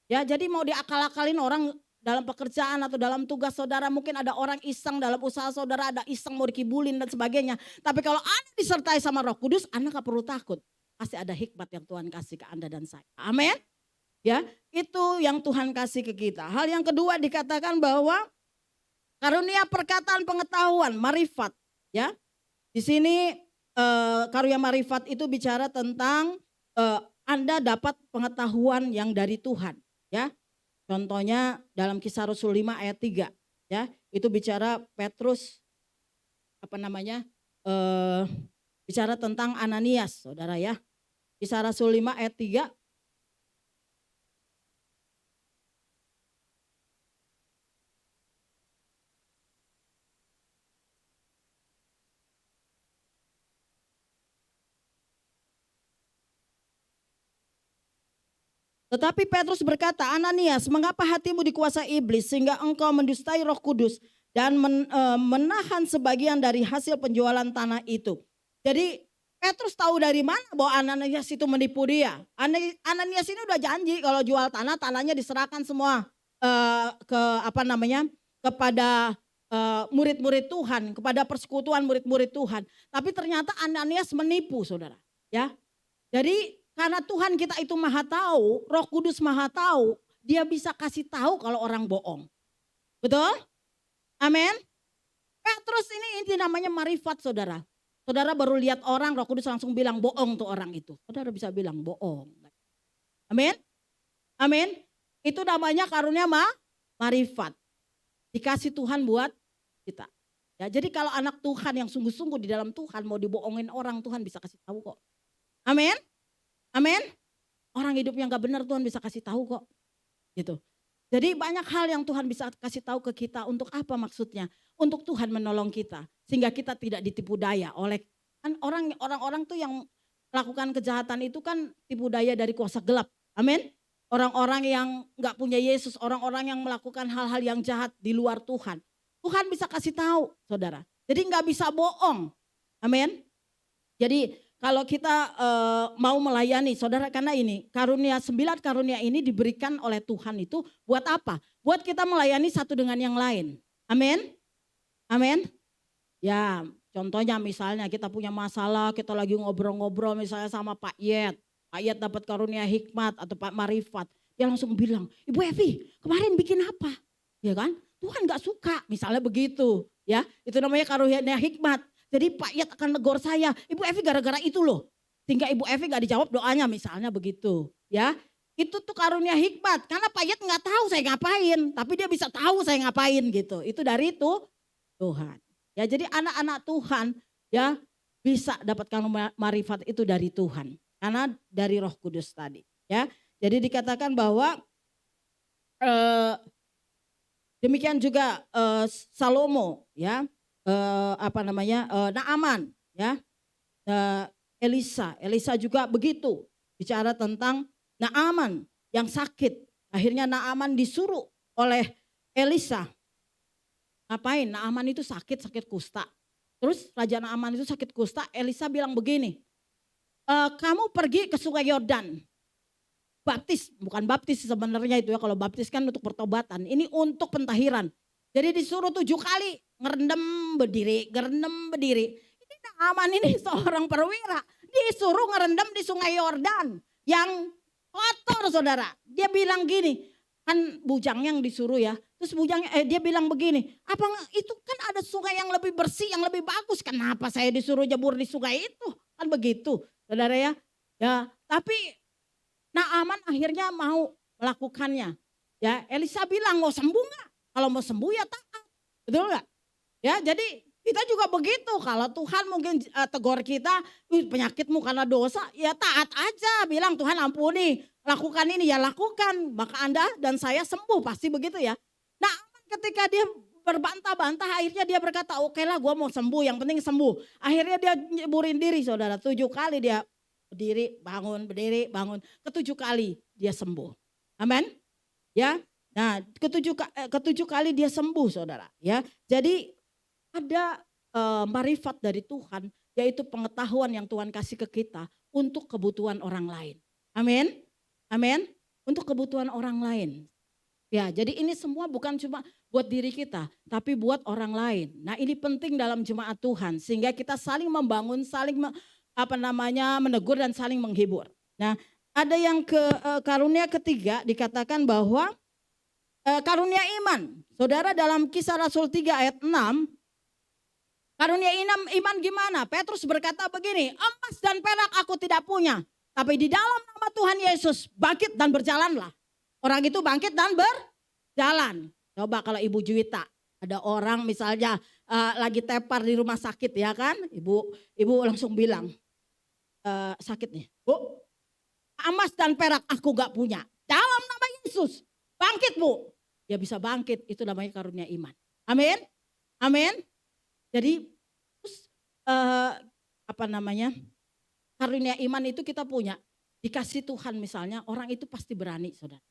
Ya, jadi mau diakal-akalin orang dalam pekerjaan atau dalam tugas saudara, mungkin ada orang iseng dalam usaha saudara, ada iseng mau dikibulin dan sebagainya. Tapi kalau Anda disertai sama Roh Kudus, Anda gak perlu takut. Pasti ada hikmat yang Tuhan kasih ke Anda dan saya. Amin. Ya, itu yang Tuhan kasih ke kita. Hal yang kedua dikatakan bahwa karunia perkataan pengetahuan, marifat. Ya, di sini karunia marifat itu bicara tentang Anda dapat pengetahuan yang dari Tuhan. Ya. Contohnya dalam Kisah Rasul 5 ayat 3 ya, itu bicara Petrus bicara tentang Ananias, saudara ya. Kisah Rasul 5 ayat 3. Tetapi Petrus berkata, Ananias, mengapa hatimu dikuasai iblis sehingga engkau mendustai Roh Kudus dan menahan sebagian dari hasil penjualan tanah itu. Jadi Petrus tahu dari mana bahwa Ananias itu menipu dia. Ananias ini udah janji kalau jual tanah, tanahnya diserahkan semua kepada murid-murid Tuhan, kepada persekutuan murid-murid Tuhan. Tapi ternyata Ananias menipu, saudara. Ya, jadi karena Tuhan kita itu maha tahu, Roh Kudus maha tahu, dia bisa kasih tahu kalau orang bohong. Betul? Amin. Petrus ini namanya marifat saudara. Saudara baru lihat orang, Roh Kudus langsung bilang bohong tuh orang itu. Saudara bisa bilang bohong. Amin. Amin. Itu namanya karunia marifat. Dikasih Tuhan buat kita. Ya, jadi kalau anak Tuhan yang sungguh-sungguh di dalam Tuhan mau dibohongin orang, Tuhan bisa kasih tahu kok. Amin. Amin. Orang hidupnya gak benar Tuhan bisa kasih tahu kok. Gitu. Jadi banyak hal yang Tuhan bisa kasih tahu ke kita. Untuk apa maksudnya? Untuk Tuhan menolong kita. Sehingga kita tidak ditipu daya oleh kan orang-orang tuh yang melakukan kejahatan itu kan tipu daya dari kuasa gelap. Amin. Orang-orang yang gak punya Yesus, orang-orang yang melakukan hal-hal yang jahat di luar Tuhan. Tuhan bisa kasih tahu, saudara. Jadi gak bisa bohong. Amin. Jadi kalau kita mau melayani, saudara, karena ini karunia 9 karunia ini diberikan oleh Tuhan itu buat apa? Buat kita melayani satu dengan yang lain. Amin. Amin. Ya, contohnya misalnya kita punya masalah, kita lagi ngobrol-ngobrol misalnya sama Pak Yet. Pak Yet dapat karunia hikmat atau Pak Marifat. Dia langsung bilang, Ibu Evi kemarin bikin apa? Ya kan? Tuhan gak suka, misalnya begitu. Ya, itu namanya karunia hikmat. Jadi Pak Yat akan negor saya, Ibu Evi gara-gara itu loh. Sehingga Ibu Evi gak dijawab doanya misalnya begitu. Ya, itu tuh karunia hikmat. Karena Pak Yat gak tahu saya ngapain. Tapi dia bisa tahu saya ngapain gitu. Itu dari itu Tuhan. Ya, jadi anak-anak Tuhan ya bisa dapatkan marifat itu dari Tuhan. Karena dari Roh Kudus tadi. Ya, jadi dikatakan bahwa demikian juga Salomo, ya, Naaman, ya, Elisa juga begitu bicara tentang Naaman yang sakit. Akhirnya Naaman disuruh oleh Elisa. Ngapain? Naaman itu sakit kusta. Terus Raja Naaman itu sakit kusta, Elisa bilang begini, kamu pergi ke Sungai Yordan. Baptis, bukan baptis sebenarnya itu ya, kalau baptis kan untuk pertobatan. Ini untuk pentahiran. Jadi disuruh 7 kali ngerendam berdiri. Ini Naaman ini seorang perwira, disuruh ngerendam di Sungai Yordan yang kotor, saudara. Dia bilang gini, kan bujangnya yang disuruh ya. Terus bujangnya dia bilang begini, apa itu kan ada sungai yang lebih bersih, yang lebih bagus. Kenapa saya disuruh jemur di sungai itu? Kan begitu, saudara ya. Ya, tapi Naaman akhirnya mau melakukannya. Ya, Elisa bilang mau sembuh nggak? Kalau mau sembuh ya taat, betul nggak? Ya, jadi kita juga begitu. Kalau Tuhan mungkin tegur kita, penyakitmu karena dosa, ya taat aja. Bilang Tuhan ampuni, lakukan ini ya lakukan. Maka Anda dan saya sembuh, pasti begitu ya. Nah, ketika dia berbantah-bantah, akhirnya dia berkata, oke lah gue mau sembuh, yang penting sembuh. Akhirnya dia nyeburin diri, saudara. 7 kali dia berdiri, bangun. Ke-7 kali dia sembuh. Amin. Ya. Nah, ketujuh kali dia sembuh, saudara. Ya. Jadi ada marifat dari Tuhan, yaitu pengetahuan yang Tuhan kasih ke kita untuk kebutuhan orang lain. Amin. Amin. Untuk kebutuhan orang lain. Ya, jadi ini semua bukan cuma buat diri kita, tapi buat orang lain. Nah, ini penting dalam jemaat Tuhan, sehingga kita saling membangun, saling menegur dan saling menghibur. Nah, ada yang karunia ketiga dikatakan bahwa karunia iman. Saudara, dalam Kisah Rasul 3 ayat 6, karunia iman gimana? Petrus berkata begini, emas dan perak aku tidak punya, tapi di dalam nama Tuhan Yesus bangkit dan berjalanlah. Orang itu bangkit dan berjalan. Coba kalau Ibu Juwita, ada orang misalnya lagi tepar di rumah sakit ya kan, ibu langsung bilang, sakit nih, Bu, emas dan perak aku gak punya. Dalam nama Yesus, bangkit Bu. Dia bisa bangkit, itu namanya karunia iman. Amin, amin. Jadi karunia iman itu kita punya, dikasih Tuhan misalnya, orang itu pasti berani, saudara.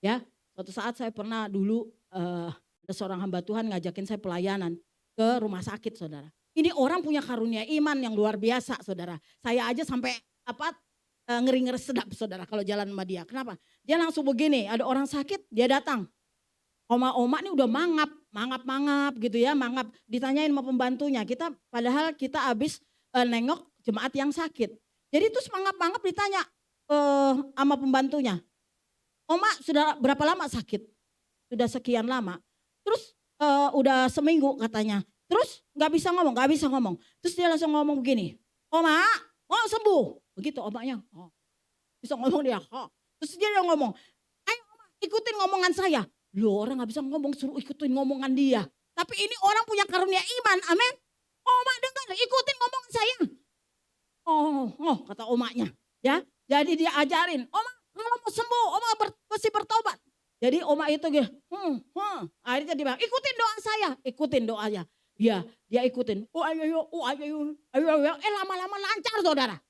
Ya, suatu saat saya pernah dulu ada seorang hamba Tuhan ngajakin saya pelayanan ke rumah sakit, saudara. Ini orang punya karunia iman yang luar biasa, saudara. Saya aja sampai ngeri-ngeri sedap, saudara, kalau jalan sama dia. Kenapa? Dia langsung begini, ada orang sakit, dia datang. Oma-oma ini udah mangap gitu ya, mangap. Ditanyain sama pembantunya, padahal kita habis nengok jemaat yang sakit. Jadi terus mangap-mangap ditanya sama pembantunya, Oma sudah berapa lama sakit? Sudah sekian lama. Terus udah seminggu katanya. Terus gak bisa ngomong. Terus dia langsung ngomong begini, Oma mau sembuh. Begitu omanya. Oh. Bisa ngomong dia. Oh. Terus dia ngomong, ayo Oma ikutin ngomongan saya. Loh, orang gak bisa ngomong, suruh ikutin ngomongan dia. Tapi ini orang punya karunia iman, amin. Oma dengar, ikutin ngomongan saya. Oh kata omanya. Ya, jadi dia ajarin, Oma kalau mau sembuh, Oma mesti bertobat. Jadi Oma itu gitu, akhirnya dia bilang, ikutin doa saya, ikutin doanya. Ya, dia ikutin. Ayo. Lama-lama lancar, saudara.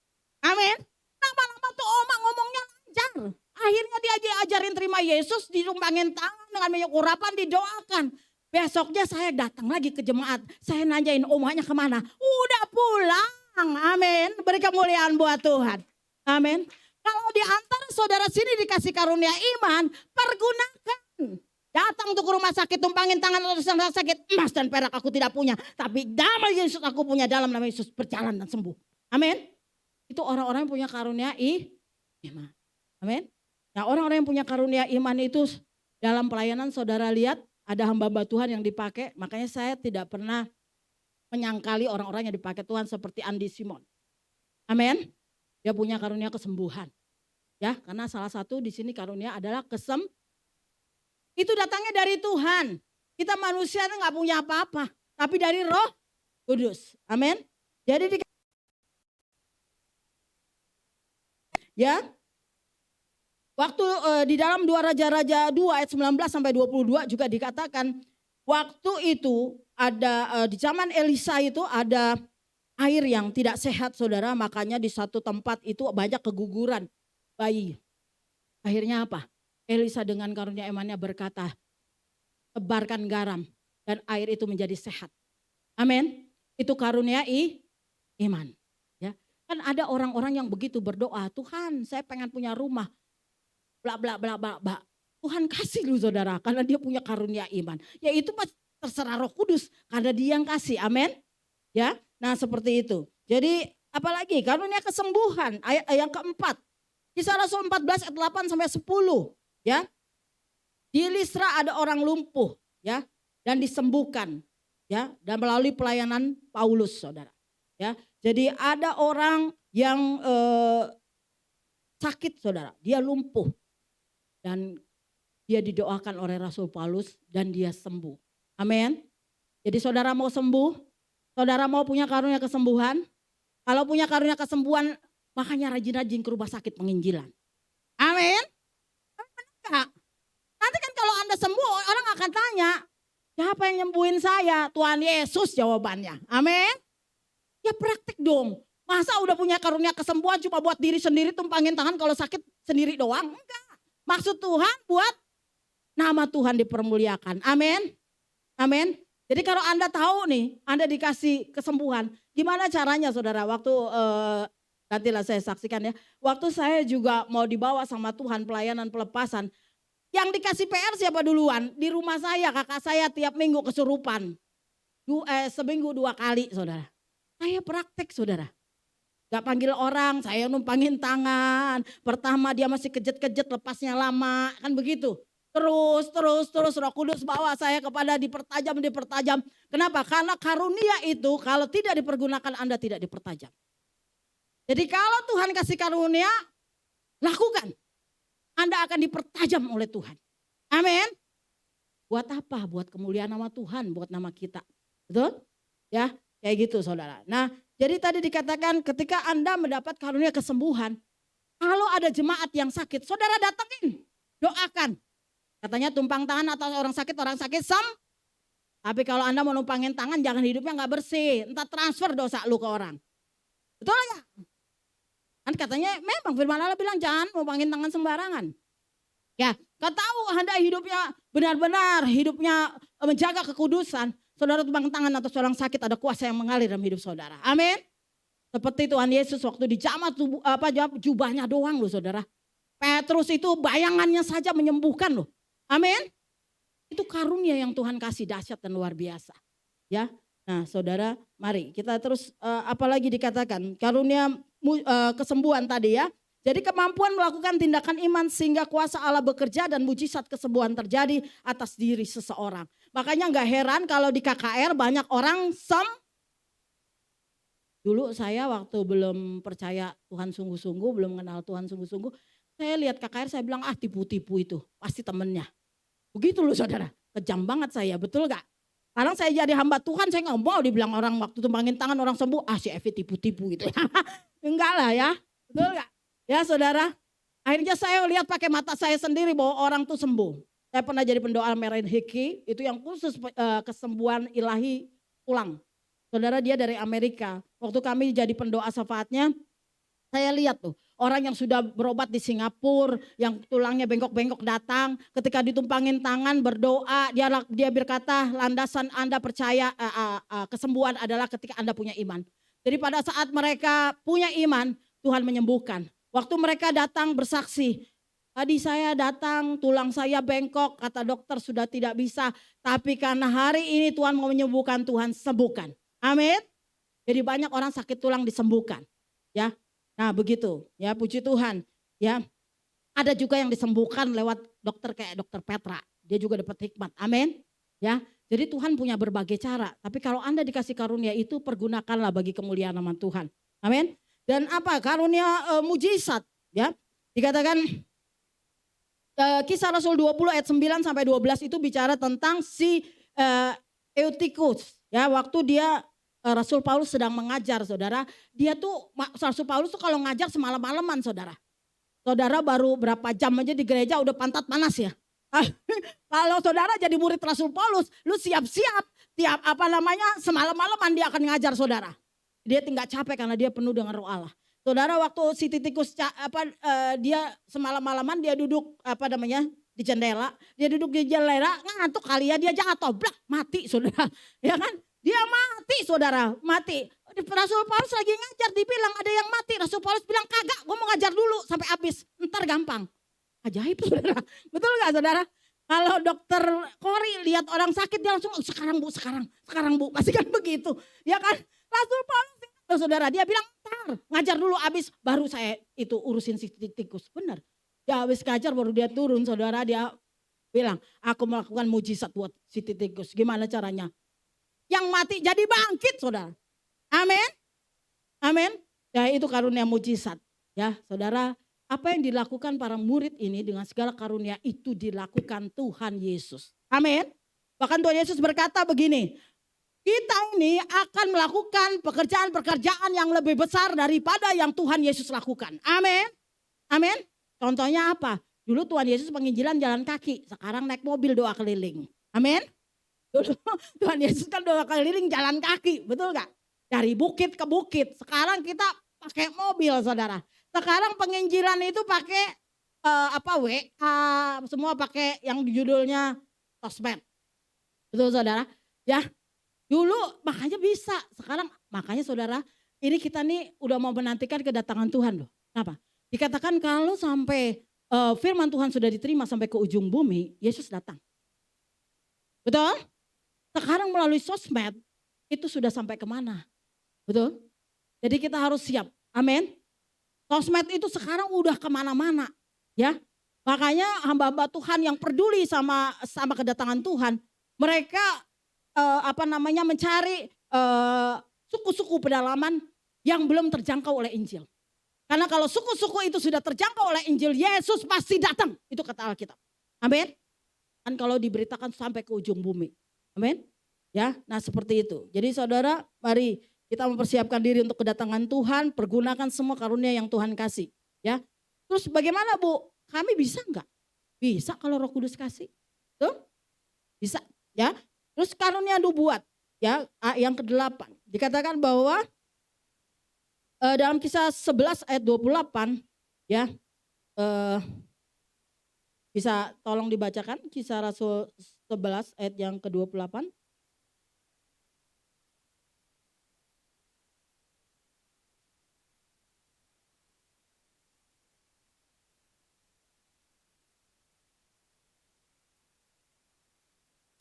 Amin. Lama-lama tuh Oma ngomongnya lancar. Akhirnya dia ajarin terima Yesus, ditumpangin tangan dengan minyak urapan, didoakan. Besoknya saya datang lagi ke jemaat. Saya nanyain omanya kemana. Udah pulang. Amin. Beri kemuliaan buat Tuhan. Amin. Kalau di antara saudara sini dikasih karunia iman, pergunakan. Datang untuk ke rumah sakit, tumpangin tangan orang sakit. Emas dan perak aku tidak punya. Tapi nama Yesus aku punya, dalam nama Yesus berjalan dan sembuh. Amin. Itu orang-orang yang punya karunia iman. Amin. Nah, orang-orang yang punya karunia iman itu dalam pelayanan saudara lihat ada hamba-hamba Tuhan yang dipakai. Makanya saya tidak pernah menyangkali orang-orang yang dipakai Tuhan seperti Andi Simon. Amin. Dia punya karunia kesembuhan. Ya, karena salah satu di sini karunia adalah itu datangnya dari Tuhan. Kita manusia nggak punya apa-apa, tapi dari Roh Kudus. Amin. Jadi ya. Waktu di dalam 2 Raja-Raja 2 ayat 19 sampai 22 juga dikatakan waktu itu ada di zaman Elisa itu ada air yang tidak sehat saudara, makanya di satu tempat itu banyak keguguran bayi. Akhirnya apa? Elisa dengan karunia imannya berkata, tebarkan garam dan air itu menjadi sehat. Amin. Itu karunia iman. Ya, kan ada orang-orang yang begitu berdoa, Tuhan saya pengen punya rumah. Bla bla bla bla bla. Tuhan kasih lu saudara karena dia punya karunia iman. Ya itu terserah Roh Kudus karena dia yang kasih. Amin. Ya. Nah, seperti itu. Jadi apalagi karunia kesembuhan ayat yang keempat. Kisah Rasul 14 ayat 8 sampai 10, ya. Di Listra ada orang lumpuh, ya, dan disembuhkan, ya, dan melalui pelayanan Paulus, saudara. Ya. Jadi ada orang yang sakit, saudara. Dia lumpuh. Dan dia didoakan oleh Rasul Paulus dan dia sembuh. Amin. Jadi saudara mau sembuh, saudara mau punya karunia kesembuhan. Kalau punya karunia kesembuhan, makanya rajin-rajin ke rumah sakit penginjilan. Amin. Benar. Nanti kan kalau Anda sembuh, orang akan tanya, siapa yang nyembuhin saya? Tuhan Yesus jawabannya. Amin. Ya praktek dong. Masa udah punya karunia kesembuhan cuma buat diri sendiri tumpangin tangan kalau sakit sendiri doang? Enggak. Maksud Tuhan buat nama Tuhan dipermuliakan. Amin. Amin. Jadi kalau Anda tahu nih, Anda dikasih kesembuhan. Gimana caranya saudara? Waktu nantilah saya saksikan ya. Waktu saya juga mau dibawa sama Tuhan pelayanan pelepasan. Yang dikasih PR siapa duluan? Di rumah saya, kakak saya tiap minggu kesurupan. Seminggu 2 kali saudara. Saya praktek saudara. Gak panggil orang, saya numpangin tangan. Pertama dia masih kejet-kejet, lepasnya lama, kan begitu. Terus Roh Kudus bawa saya kepada dipertajam. Kenapa? Karena karunia itu kalau tidak dipergunakan Anda tidak dipertajam. Jadi kalau Tuhan kasih karunia, lakukan. Anda akan dipertajam oleh Tuhan. Amin. Buat apa? Buat kemuliaan nama Tuhan, buat nama kita. Betul? Ya, kayak gitu saudara. Nah, jadi tadi dikatakan ketika Anda mendapat karunia kesembuhan, kalau ada jemaat yang sakit, saudara datangin, doakan. Katanya tumpang tangan atau orang sakit tapi kalau Anda mau numpangin tangan jangan hidupnya gak bersih. Entah transfer dosa lu ke orang. Betul gak? Kan katanya memang firman Allah bilang jangan numpangin tangan sembarangan. Ya, kau tahu Anda hidupnya benar-benar hidupnya menjaga kekudusan. Saudara tumpang tangan atau seorang sakit ada kuasa yang mengalir dalam hidup saudara. Amin. Seperti Tuhan Yesus waktu dijamah jubahnya doang loh saudara. Petrus itu bayangannya saja menyembuhkan loh. Amin. Itu karunia yang Tuhan kasih dahsyat dan luar biasa. Ya. Nah saudara mari kita terus apalagi dikatakan karunia kesembuhan tadi ya. Jadi kemampuan melakukan tindakan iman sehingga kuasa Allah bekerja dan mujizat kesembuhan terjadi atas diri seseorang. Makanya gak heran kalau di KKR banyak orang dulu saya waktu belum percaya Tuhan sungguh-sungguh, belum kenal Tuhan sungguh-sungguh. Saya lihat KKR saya bilang tipu-tipu itu pasti temennya. Begitu loh saudara, kejam banget saya, betul gak? Sekarang saya jadi hamba Tuhan, saya gak mau dibilang orang waktu tumpangin tangan orang sembuh, si Evi tipu-tipu gitu. Enggak lah ya, betul gak? Ya saudara, akhirnya saya lihat pakai mata saya sendiri bahwa orang tuh sembuh. Saya pernah jadi pendoa Meren Hiki, itu yang khusus kesembuhan ilahi tulang. Saudara dia dari Amerika, waktu kami jadi pendoa syafaatnya, saya lihat tuh orang yang sudah berobat di Singapura, yang tulangnya bengkok-bengkok datang, ketika ditumpangin tangan berdoa, dia berkata landasan Anda percaya kesembuhan adalah ketika Anda punya iman. Jadi pada saat mereka punya iman, Tuhan menyembuhkan. Waktu mereka datang bersaksi, tadi saya datang tulang saya bengkok, kata dokter sudah tidak bisa. Tapi karena hari ini Tuhan mau menyembuhkan, Tuhan sembuhkan. Amin. Jadi banyak orang sakit tulang disembuhkan. Ya, nah begitu ya puji Tuhan. Ya, ada juga yang disembuhkan lewat dokter kayak dokter Petra. Dia juga dapat hikmat. Amin. Ya, jadi Tuhan punya berbagai cara. Tapi kalau Anda dikasih karunia itu pergunakanlah bagi kemuliaan nama Tuhan. Amin. Dan apa karunia mujizat ya dikatakan Kisah Rasul 20 ayat 9 sampai 12 itu bicara tentang si Eutikus ya waktu dia Rasul Paulus sedang mengajar saudara, dia tuh Rasul Paulus tuh kalau ngajar semalam-malaman saudara. saudara baru berapa jam aja di gereja udah pantat panas ya. Kalau saudara jadi murid Rasul Paulus, lu siap-siap tiap semalam-malaman dia akan ngajar saudara. Dia tinggal capek karena dia penuh dengan Roh Allah. Saudara waktu si Titikus dia semalam-malaman dia duduk di jendela, dia duduk di jendela ngantuk kali ya dia jatuh, blak mati saudara. Ya kan? Dia mati saudara, mati. Rasul Paulus lagi ngajar dibilang ada yang mati. Rasul Paulus bilang kagak, gue mau ngajar dulu sampai habis, ntar gampang. Ajaib saudara, betul gak saudara? Kalau dokter Kori lihat orang sakit dia langsung sekarang bu, pasti kan begitu. Ya kan? Rasul Paulus saudara dia bilang ntar ngajar dulu habis baru saya itu urusin si tikus. Benar. Dia habis ngajar baru dia turun saudara dia bilang aku melakukan mujizat buat si tikus. Gimana caranya? Yang mati jadi bangkit saudara. Amin. Amin. Ya itu karunia mujizat. Ya saudara. Apa yang dilakukan para murid ini dengan segala karunia itu dilakukan Tuhan Yesus. Amin. Bahkan Tuhan Yesus berkata begini, kita ini akan melakukan pekerjaan-pekerjaan yang lebih besar daripada yang Tuhan Yesus lakukan. Amin. Amin. Contohnya apa? Dulu Tuhan Yesus penginjilan jalan kaki, sekarang naik mobil doa keliling. Amin. Dulu Tuhan Yesus kan doa keliling jalan kaki, betul gak? Dari bukit ke bukit, sekarang kita pakai mobil saudara. Sekarang penginjilan itu pakai WA, semua pakai yang judulnya sosmed. Betul saudara? Ya, dulu makanya bisa. Sekarang makanya saudara, ini kita nih udah mau menantikan kedatangan Tuhan loh. Kenapa? Dikatakan kalau sampai firman Tuhan sudah diterima sampai ke ujung bumi, Yesus datang. Betul? Sekarang melalui sosmed itu sudah sampai kemana? Betul? Jadi kita harus siap. Amin. Sosmed itu sekarang udah kemana-mana, ya. Makanya hamba-hamba Tuhan yang peduli sama kedatangan Tuhan, mereka mencari suku-suku pedalaman yang belum terjangkau oleh Injil. Karena kalau suku-suku itu sudah terjangkau oleh Injil, Yesus pasti datang. Itu kata Alkitab. Amin. Kan kalau diberitakan sampai ke ujung bumi. Amin. Ya, nah seperti itu. Jadi saudara, mari kita mempersiapkan diri untuk kedatangan Tuhan, pergunakan semua karunia yang Tuhan kasih. Ya, terus bagaimana Bu? Kami bisa enggak? Bisa kalau Roh Kudus kasih. Tuh, bisa. Ya, terus karunia nubuat. Ya, yang ke-8 dikatakan bahwa dalam Kisah 11 ayat 28, ya, bisa tolong dibacakan Kisah Rasul 11 ayat yang ke-28.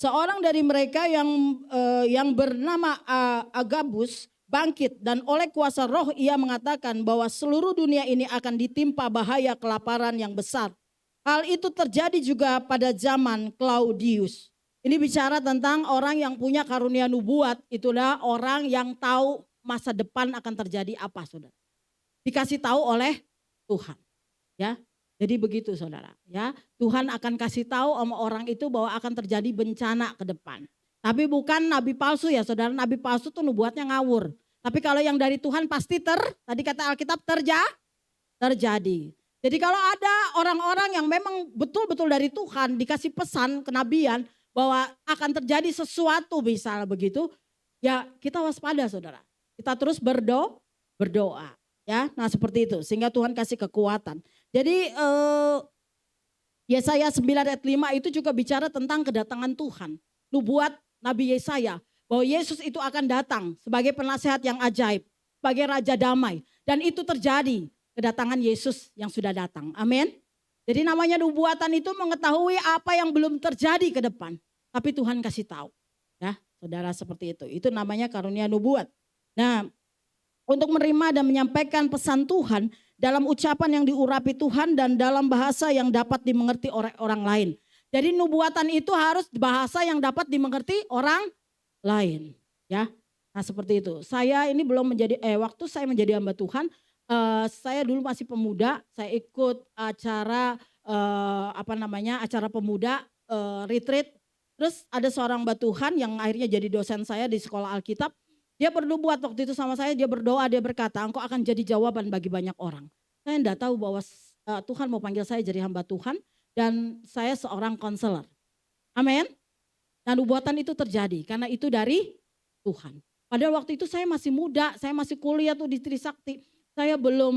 Seorang dari mereka yang bernama Agabus bangkit dan oleh kuasa roh ia mengatakan bahwa seluruh dunia ini akan ditimpa bahaya kelaparan yang besar. Hal itu terjadi juga pada zaman Claudius. Ini bicara tentang orang yang punya karunia nubuat, itulah orang yang tahu masa depan akan terjadi apa saudara. Dikasih tahu oleh Tuhan. Ya. Jadi begitu saudara, ya Tuhan akan kasih tahu sama orang itu bahwa akan terjadi bencana ke depan. Tapi bukan nabi palsu ya saudara, nabi palsu tuh nubuatnya ngawur. Tapi kalau yang dari Tuhan pasti tadi kata Alkitab terjadi. Jadi kalau ada orang-orang yang memang betul-betul dari Tuhan dikasih pesan kenabian bahwa akan terjadi sesuatu misalnya begitu, ya kita waspada saudara. Kita terus berdoa. Ya, nah seperti itu sehingga Tuhan kasih kekuatan. Jadi Yesaya 9 ayat 5 itu juga bicara tentang kedatangan Tuhan. Nubuat Nabi Yesaya bahwa Yesus itu akan datang sebagai penasehat yang ajaib, sebagai raja damai. Dan itu terjadi kedatangan Yesus yang sudah datang. Amin. Jadi namanya nubuatan itu mengetahui apa yang belum terjadi ke depan. Tapi Tuhan kasih tahu. Ya, saudara seperti itu. Itu namanya karunia nubuat. Nah, untuk menerima dan menyampaikan pesan Tuhan dalam ucapan yang diurapi Tuhan dan dalam bahasa yang dapat dimengerti oleh orang lain. Jadi nubuatan itu harus bahasa yang dapat dimengerti orang lain. Ya, nah seperti itu. Saya ini belum menjadi, waktu saya menjadi hamba Tuhan, saya dulu masih pemuda, saya ikut acara acara pemuda, retreat. Terus ada seorang hamba Tuhan yang akhirnya jadi dosen saya di sekolah Alkitab. Dia bernubuat waktu itu sama saya, dia berdoa, dia berkata, engkau akan jadi jawaban bagi banyak orang. Saya enggak tahu bahwa Tuhan mau panggil saya jadi hamba Tuhan dan saya seorang konselor. Amin. Dan nubuatan itu terjadi karena itu dari Tuhan. Padahal waktu itu saya masih muda, saya masih kuliah tuh di Trisakti. Saya belum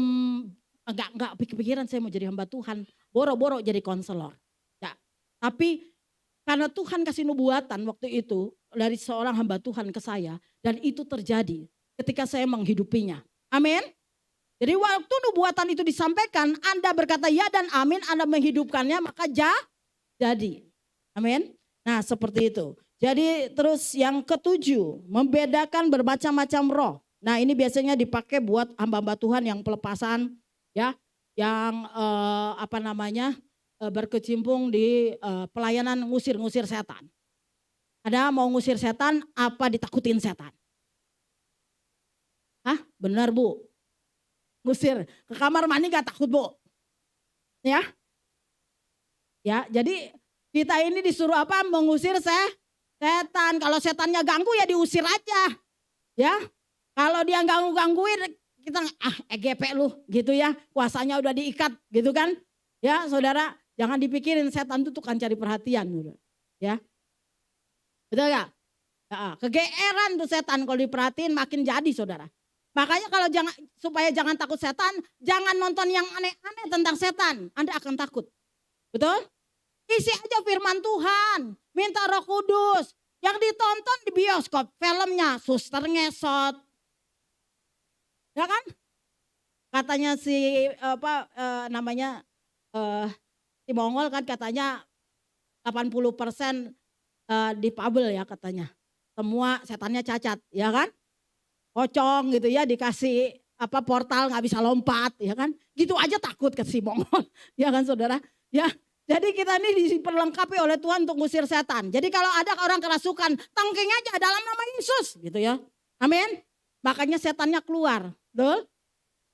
enggak pikiran saya mau jadi hamba Tuhan. Boro-boro jadi konselor. Ya. Tapi karena Tuhan kasih nubuatan waktu itu dari seorang hamba Tuhan ke saya dan itu terjadi ketika saya menghidupinya. Amin. Jadi waktu nubuatan itu disampaikan, Anda berkata ya dan amin, Anda menghidupkannya maka jadi. Amin. Nah seperti itu. Jadi terus yang ketujuh, membedakan bermacam-macam roh. Nah ini biasanya dipakai buat hamba-hamba Tuhan yang pelepasan ya, yang berkecimpung di pelayanan ngusir-ngusir setan. Ada mau ngusir setan, apa ditakutin setan? Hah? Benar Bu? Ngusir ke kamar mandi gak takut Bu? Ya? Ya, jadi kita ini disuruh apa? Mengusir setan. Kalau setannya ganggu ya diusir aja. Ya. Kalau dia gangguin kita EGP lu gitu ya. Kuasanya udah diikat gitu kan. Ya, Saudara, jangan dipikirin setan itu tukang cari perhatian gitu. Ya. Betul gak? Ya, kegeeran tuh setan kalau diperhatiin makin jadi Saudara. Makanya kalau supaya jangan takut setan, jangan nonton yang aneh-aneh tentang setan. Anda akan takut. Betul? Isi aja firman Tuhan. Minta Roh Kudus. Yang ditonton di bioskop filmnya suster ngesot. Ya kan? Katanya si si Mongol kan katanya 80% difabel ya katanya. Semua setannya cacat, ya kan? Pocong gitu ya, dikasih portal nggak bisa lompat, ya kan? Gitu aja takut ke si Mongol, ya kan Saudara? Ya, jadi kita ini diperlengkapi oleh Tuhan untuk ngusir setan. Jadi kalau ada orang kerasukan, tangking aja dalam nama Yesus, gitu ya. Amin. Makanya setannya keluar, betul?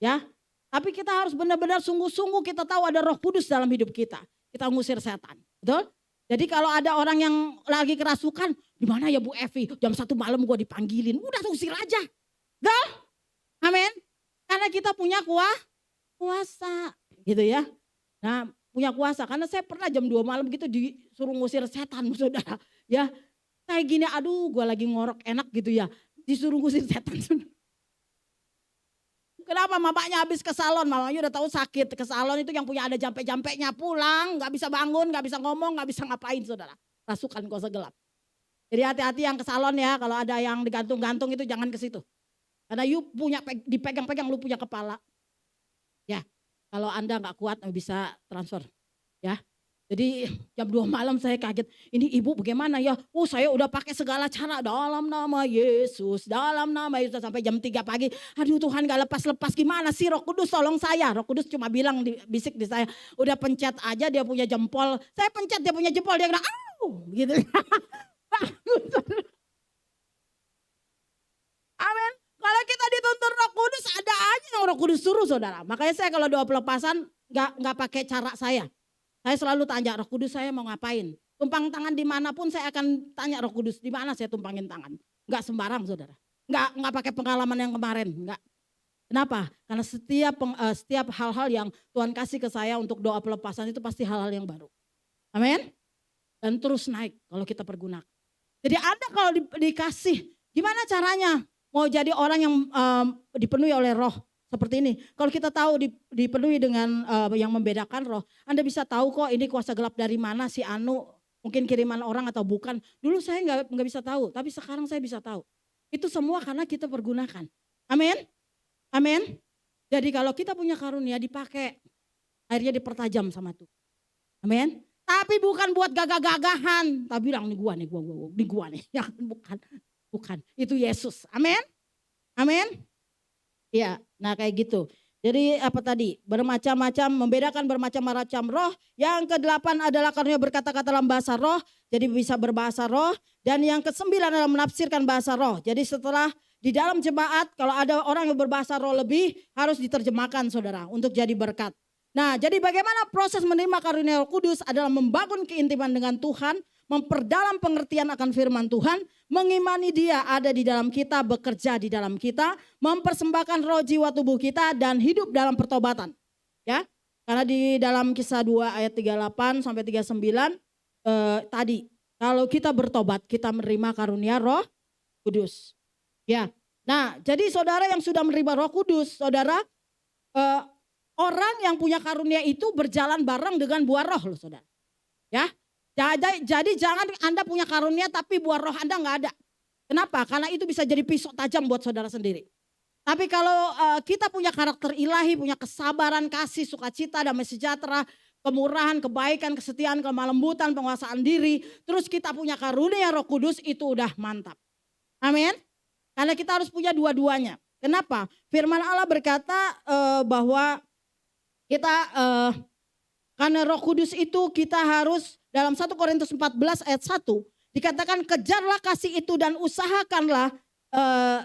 Ya. Tapi kita harus benar-benar sungguh-sungguh kita tahu ada Roh Kudus dalam hidup kita. Kita ngusir setan, betul? Jadi kalau ada orang yang lagi kerasukan, di mana ya Bu Evi? Jam 1 malam gue dipanggilin, udah usir aja. Dah, amin. Karena kita punya kuasa, gitu ya. Nah, punya kuasa. Karena saya pernah jam 2 malam gitu disuruh ngusir setan, Saudara. Ya, kayak gini, aduh, gue lagi ngorok enak gitu ya. Disuruh ngusir setan. Kenapa mamanya habis ke salon, mamanya udah tahu sakit. Ke salon itu yang punya ada jampe-jampeknya pulang, nggak bisa bangun, nggak bisa ngomong, nggak bisa ngapain Saudara. Rasukan kuasa gelap. Jadi hati-hati yang ke salon ya, kalau ada yang digantung-gantung itu jangan ke situ. Karena you punya dipegang-pegang lu punya kepala. Ya, kalau Anda nggak kuat bisa transfer. Ya. Jadi jam 2 malam saya kaget. Ini ibu bagaimana ya? Oh saya udah pakai segala cara dalam nama Yesus. Dalam nama Yesus sampai jam 3 pagi. Aduh Tuhan gak lepas-lepas gimana sih Roh Kudus tolong saya. Roh Kudus cuma bilang bisik di saya. Udah pencet aja dia punya jempol. Saya pencet dia punya jempol. Dia bilang gitu. Amin. Kalau kita dituntun Roh Kudus ada aja yang Roh Kudus suruh Saudara. Makanya saya kalau doa pelepasan gak pakai cara saya. Saya selalu tanya Roh Kudus saya mau ngapain. Tumpang tangan dimanapun saya akan tanya Roh Kudus di mana saya tumpangin tangan. Enggak sembarang Saudara. Enggak pakai pengalaman yang kemarin. Enggak. Kenapa? Karena setiap hal-hal yang Tuhan kasih ke saya untuk doa pelepasan itu pasti hal-hal yang baru. Amin. Dan terus naik kalau kita pergunakan. Jadi Anda kalau dikasih gimana caranya mau jadi orang yang dipenuhi oleh roh. Seperti ini, kalau kita tahu dipenuhi dengan yang membedakan roh, Anda bisa tahu kok ini kuasa gelap dari mana si Anu, mungkin kiriman orang atau bukan. Dulu saya nggak bisa tahu, tapi sekarang saya bisa tahu. Itu semua karena kita pergunakan. Amin, amin. Jadi kalau kita punya karunia dipakai, akhirnya dipertajam sama Tuhan. Amin. Tapi bukan buat gagah-gagahan. Tapi bilang nih gua nih, ya bukan. Itu Yesus. Amin, amin. Ya, nah kayak gitu. Jadi apa tadi? Bermacam-macam, membedakan bermacam-macam roh. Yang ke-8 adalah karunia berkata-kata dalam bahasa roh. Jadi bisa berbahasa roh. Dan yang ke-9 adalah menafsirkan bahasa roh. Jadi setelah di dalam jemaat, kalau ada orang yang berbahasa roh lebih, harus diterjemahkan Saudara untuk jadi berkat. Nah, jadi bagaimana proses menerima karunia Roh Kudus adalah membangun keintiman dengan Tuhan, memperdalam pengertian akan firman Tuhan, mengimani Dia ada di dalam kita, bekerja di dalam kita, mempersembahkan roh jiwa tubuh kita dan hidup dalam pertobatan. Ya. Karena di dalam Kisah 2 ayat 38 sampai 39 tadi kalau kita bertobat kita menerima karunia Roh Kudus. Ya. Nah, jadi saudara yang sudah menerima Roh Kudus, saudara orang yang punya karunia itu berjalan bareng dengan buah roh loh saudara. Ya. Jadi jangan Anda punya karunia tapi buah roh Anda nggak ada. Kenapa? Karena itu bisa jadi pisau tajam buat saudara sendiri. Tapi kalau kita punya karakter ilahi, punya kesabaran, kasih, sukacita, damai sejahtera, kemurahan, kebaikan, kesetiaan, kelemah lembutan, penguasaan diri. Terus kita punya karunia Roh Kudus, itu udah mantap. Amin. Karena kita harus punya dua-duanya. Kenapa? Firman Allah berkata bahwa kita karena Roh Kudus itu kita harus dalam 1 Korintus 14 ayat 1 dikatakan kejarlah kasih itu dan usahakanlah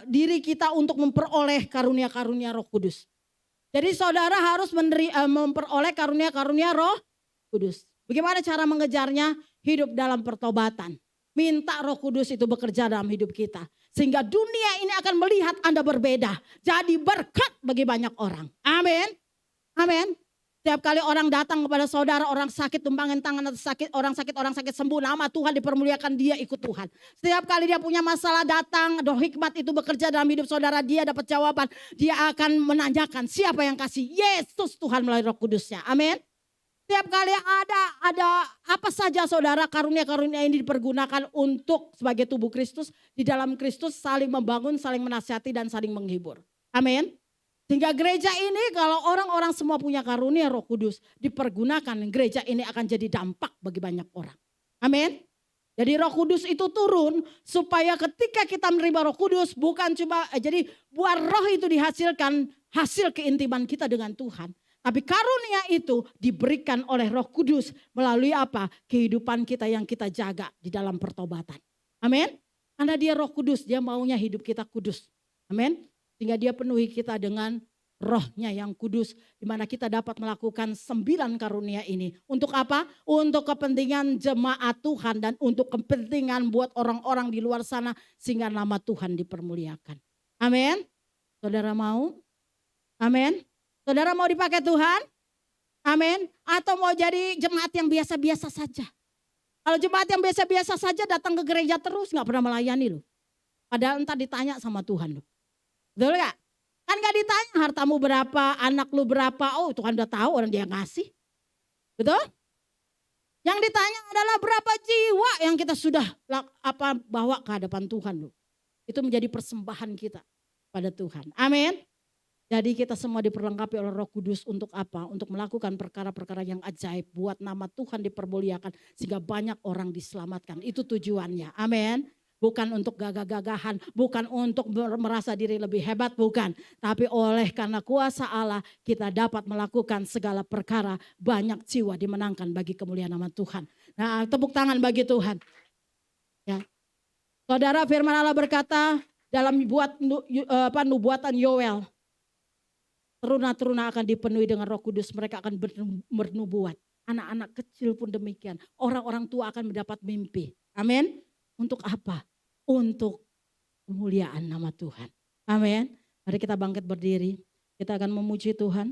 diri kita untuk memperoleh karunia-karunia Roh Kudus. Jadi saudara harus memperoleh karunia-karunia Roh Kudus. Bagaimana cara mengejarnya? Hidup dalam pertobatan. Minta Roh Kudus itu bekerja dalam hidup kita. Sehingga dunia ini akan melihat Anda berbeda. Jadi berkat bagi banyak orang. Amin. Amin. Setiap kali orang datang kepada saudara, orang sakit tumpangin tangan atau sakit, orang sakit sembuh, nama Tuhan dipermuliakan, dia ikut Tuhan. Setiap kali dia punya masalah datang, doa hikmat itu bekerja dalam hidup saudara, dia dapat jawaban. Dia akan menanyakan siapa yang kasih? Yesus Tuhan melalui Roh Kudusnya. Amin. Setiap kali ada apa saja saudara, karunia-karunia ini dipergunakan untuk sebagai tubuh Kristus. Di dalam Kristus saling membangun, saling menasihati dan saling menghibur. Amin. Sehingga gereja ini kalau orang-orang semua punya karunia Roh Kudus dipergunakan, gereja ini akan jadi dampak bagi banyak orang. Amin. Jadi Roh Kudus itu turun supaya ketika kita menerima Roh Kudus bukan cuma jadi buah roh itu dihasilkan hasil keintiman kita dengan Tuhan. Tapi karunia itu diberikan oleh Roh Kudus melalui apa? Kehidupan kita yang kita jaga di dalam pertobatan. Amin. Karena dia Roh Kudus, dia maunya hidup kita kudus. Amin. Sehingga dia penuhi kita dengan rohnya yang kudus. Di mana kita dapat melakukan 9 karunia ini. Untuk apa? Untuk kepentingan jemaat Tuhan dan untuk kepentingan buat orang-orang di luar sana. Sehingga nama Tuhan dipermuliakan. Amin. Saudara mau? Amin. Saudara mau dipakai Tuhan? Amin. Atau mau jadi jemaat yang biasa-biasa saja? Kalau jemaat yang biasa-biasa saja datang ke gereja terus gak pernah melayani loh. Padahal entar ditanya sama Tuhan loh. Betul gak? Kan gak ditanya hartamu berapa, anak lu berapa. Oh Tuhan udah tahu orang dia ngasih. Betul? Yang ditanya adalah berapa jiwa yang kita sudah bawa ke hadapan Tuhan loh. Itu menjadi persembahan kita pada Tuhan. Amin. Jadi kita semua diperlengkapi oleh Roh Kudus untuk apa? Untuk melakukan perkara-perkara yang ajaib. Buat nama Tuhan dipermuliakan sehingga banyak orang diselamatkan. Itu tujuannya. Amin. Bukan untuk gagah-gagahan, bukan untuk merasa diri lebih hebat, bukan. Tapi oleh karena kuasa Allah kita dapat melakukan segala perkara, banyak jiwa dimenangkan bagi kemuliaan nama Tuhan. Nah, tepuk tangan bagi Tuhan. Ya. Saudara, firman Allah berkata dalam nubuatan Yoel, teruna-teruna akan dipenuhi dengan Roh Kudus, mereka akan bernubuat. Anak-anak kecil pun demikian, orang-orang tua akan mendapat mimpi. Amin. Untuk apa? Untuk kemuliaan nama Tuhan. Amin. Mari kita bangkit berdiri. Kita akan memuji Tuhan.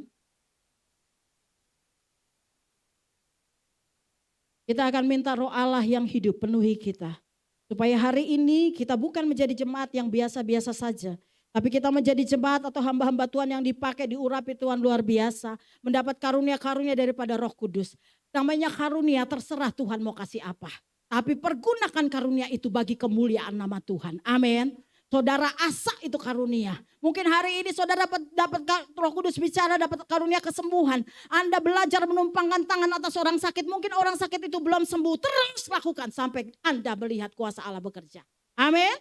Kita akan minta Roh Allah yang hidup penuhi kita. Supaya hari ini kita bukan menjadi jemaat yang biasa-biasa saja. Tapi kita menjadi jemaat atau hamba-hamba Tuhan yang dipakai, diurapi Tuhan luar biasa. Mendapat karunia-karunia daripada Roh Kudus. Namanya karunia, terserah Tuhan mau kasih apa. Tapi pergunakan karunia itu bagi kemuliaan nama Tuhan. Amin. Saudara asa itu karunia. Mungkin hari ini saudara dapat Roh Kudus bicara, dapat karunia kesembuhan. Anda belajar menumpangkan tangan atas orang sakit. Mungkin orang sakit itu belum sembuh. Terus lakukan sampai Anda melihat kuasa Allah bekerja. Amin.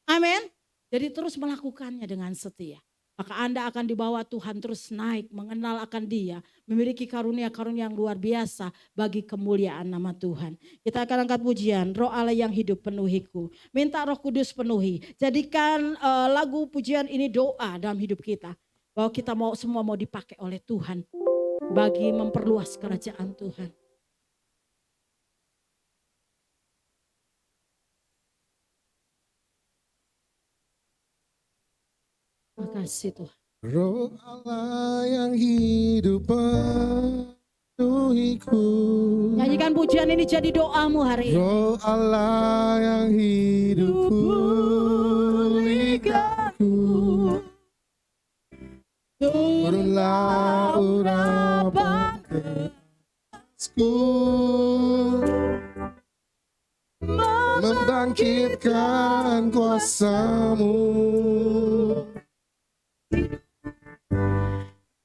Amin. Jadi terus melakukannya dengan setia. Maka Anda akan dibawa Tuhan terus naik, mengenal akan Dia, memiliki karunia-karunia yang luar biasa bagi kemuliaan nama Tuhan. Kita akan angkat pujian, Roh Allah yang hidup penuhiku. Minta Roh Kudus penuhi. Jadikan lagu pujian ini doa dalam hidup kita. Bahwa kita semua mau dipakai oleh Tuhan bagi memperluas kerajaan Tuhan. Terima kasih Tuhan. Roh Allah yang hidup penuhiku. Nyanyikan pujian ini jadi doamu hari ini. Roh Allah yang hidup pulihkanku. Turunlah urapan atasku, membangkitkan kuasa-Mu.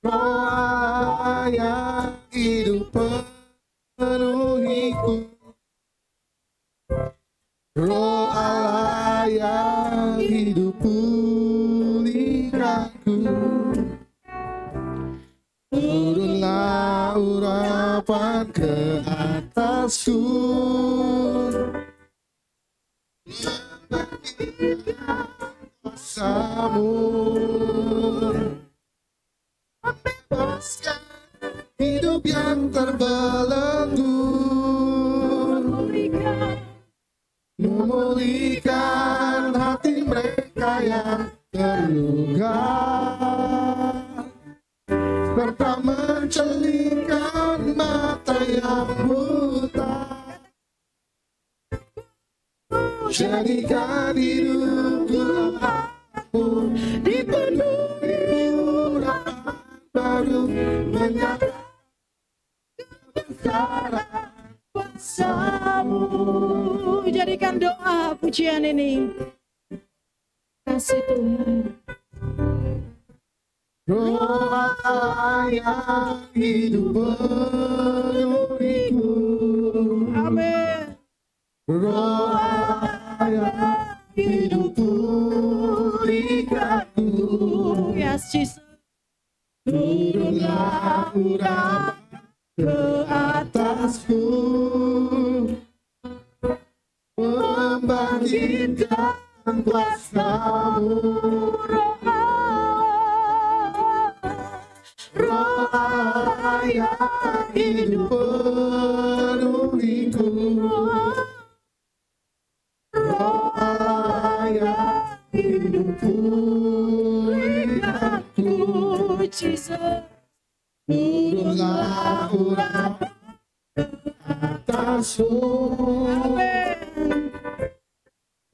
Roh Allah yang hidup penuhiku. Roh Allah yang hidup pulihkanku. Turunlah urapan ke atasku, membangkitkan kuasa-Mu. Membebaskan hidup yang terbelenggu, memulihkan hati mereka yang terluka, serta mencelingkan mata yang buta. Jadikan hidupku aku dipenuhi urapan baru, menyatakan kebesaran kuasa-Mu. Jadikan doa pujian ini. Kasih Tuhan. Roh Allah yang hidup penuhiku. Amin. Roh Allah yang hidup pulihkanku. Yes, Jesus. Turunlah urapan ke atasku, membangkitkan kuasa-Mu. Roh Allah yang hidup penuhiku. Roh Allah yang hidup pulihkanku. Jesus. Turunlah urapan ke atasku,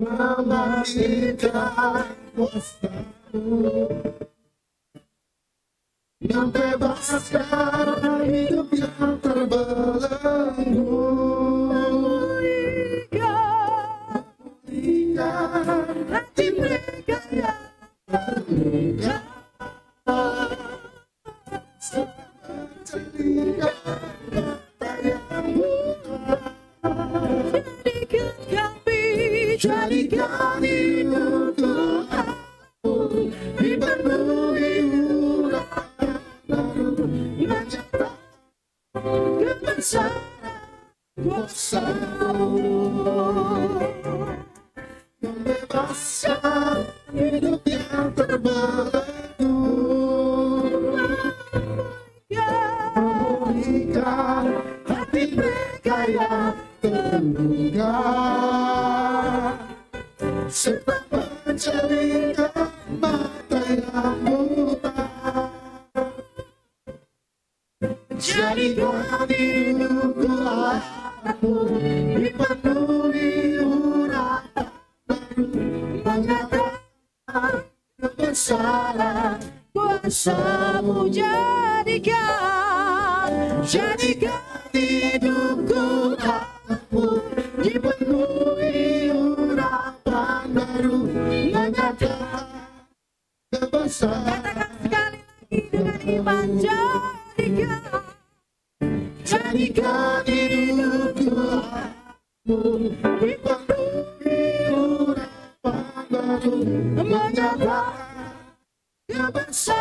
membangkitkan kuasa-Mu. Membebaskan hidup yang terbelenggu, memulihkan hati mereka yang terluka, mencelingkan mata yang buta. Jadikan hidupku aku dipenuhi urapan baru, menyatakan kebesaran kuasa-Mu. Membebaskan hidup yang terbelenggu, memulihkan hati mereka yang terluka, serta mencelingkan mata yang buta. Jadikan hidupku aku dipenuhi urapan baru, menyatakan kebesaran kuasa-Mu. Jadikan hidupku aku dipenuhi urapan baru, menyatakan kebesaran. Katakan sekali lagi dengan iman. Jadikan hidupku aku dipenuhi urapan baru, menyatakan kebesaran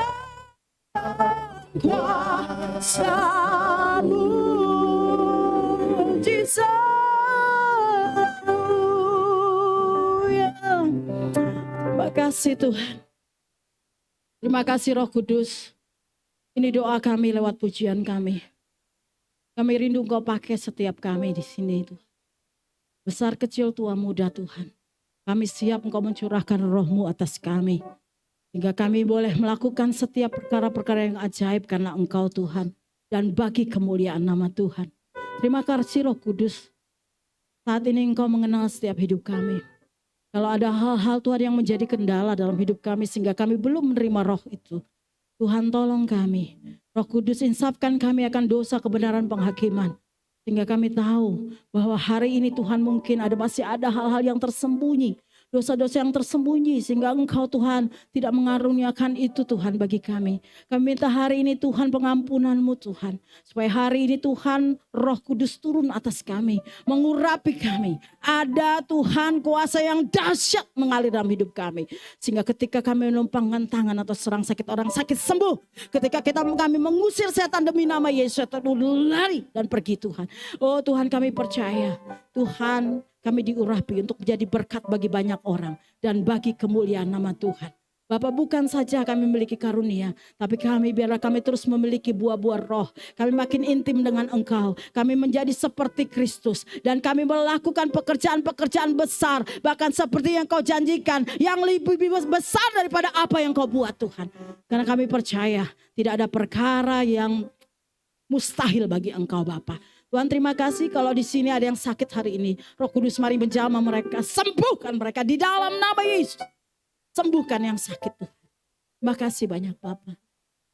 kuasa-Mu. Jesus. Terima kasih Tuhan. Terima kasih Roh Kudus. Ini doa kami lewat pujian kami. Kami rindu Engkau pakai setiap kami di sini itu. Besar kecil tua muda Tuhan. Kami siap Engkau mencurahkan roh-Mu atas kami. Sehingga kami boleh melakukan setiap perkara-perkara yang ajaib karena Engkau Tuhan. Dan bagi kemuliaan nama Tuhan. Terima kasih Roh Kudus. Saat ini Engkau mengenal setiap hidup kami. Kalau ada hal-hal Tuhan yang menjadi kendala dalam hidup kami sehingga kami belum menerima roh itu. Tuhan tolong kami. Roh Kudus insafkan kami akan dosa kebenaran penghakiman. Sehingga kami tahu bahwa hari ini Tuhan mungkin masih ada hal-hal yang tersembunyi. Dosa-dosa yang tersembunyi sehingga Engkau Tuhan tidak mengaruniakan itu Tuhan bagi kami. Kami minta hari ini Tuhan pengampunan-Mu Tuhan. Supaya hari ini Tuhan Roh Kudus turun atas kami. Mengurapi kami. Ada Tuhan kuasa yang dahsyat mengalir dalam hidup kami. Sehingga ketika kami menumpangkan tangan atau serang sakit orang sakit sembuh. Ketika kami mengusir setan demi nama Yesus setan lari dan pergi Tuhan. Oh Tuhan kami percaya. Tuhan kami diurapi untuk menjadi berkat bagi banyak orang. Dan bagi kemuliaan nama Tuhan. Bapak bukan saja kami memiliki karunia. Tapi biarlah kami terus memiliki buah-buah roh. Kami makin intim dengan Engkau. Kami menjadi seperti Kristus. Dan kami melakukan pekerjaan-pekerjaan besar. Bahkan seperti yang Kau janjikan. Yang lebih besar daripada apa yang Kau buat Tuhan. Karena kami percaya tidak ada perkara yang mustahil bagi Engkau Bapa. Tuhan terima kasih kalau di sini ada yang sakit hari ini. Roh Kudus mari menjamah mereka. Sembuhkan mereka di dalam nama Yesus. Sembuhkan yang sakit Tuhan. Terima kasih banyak Bapak.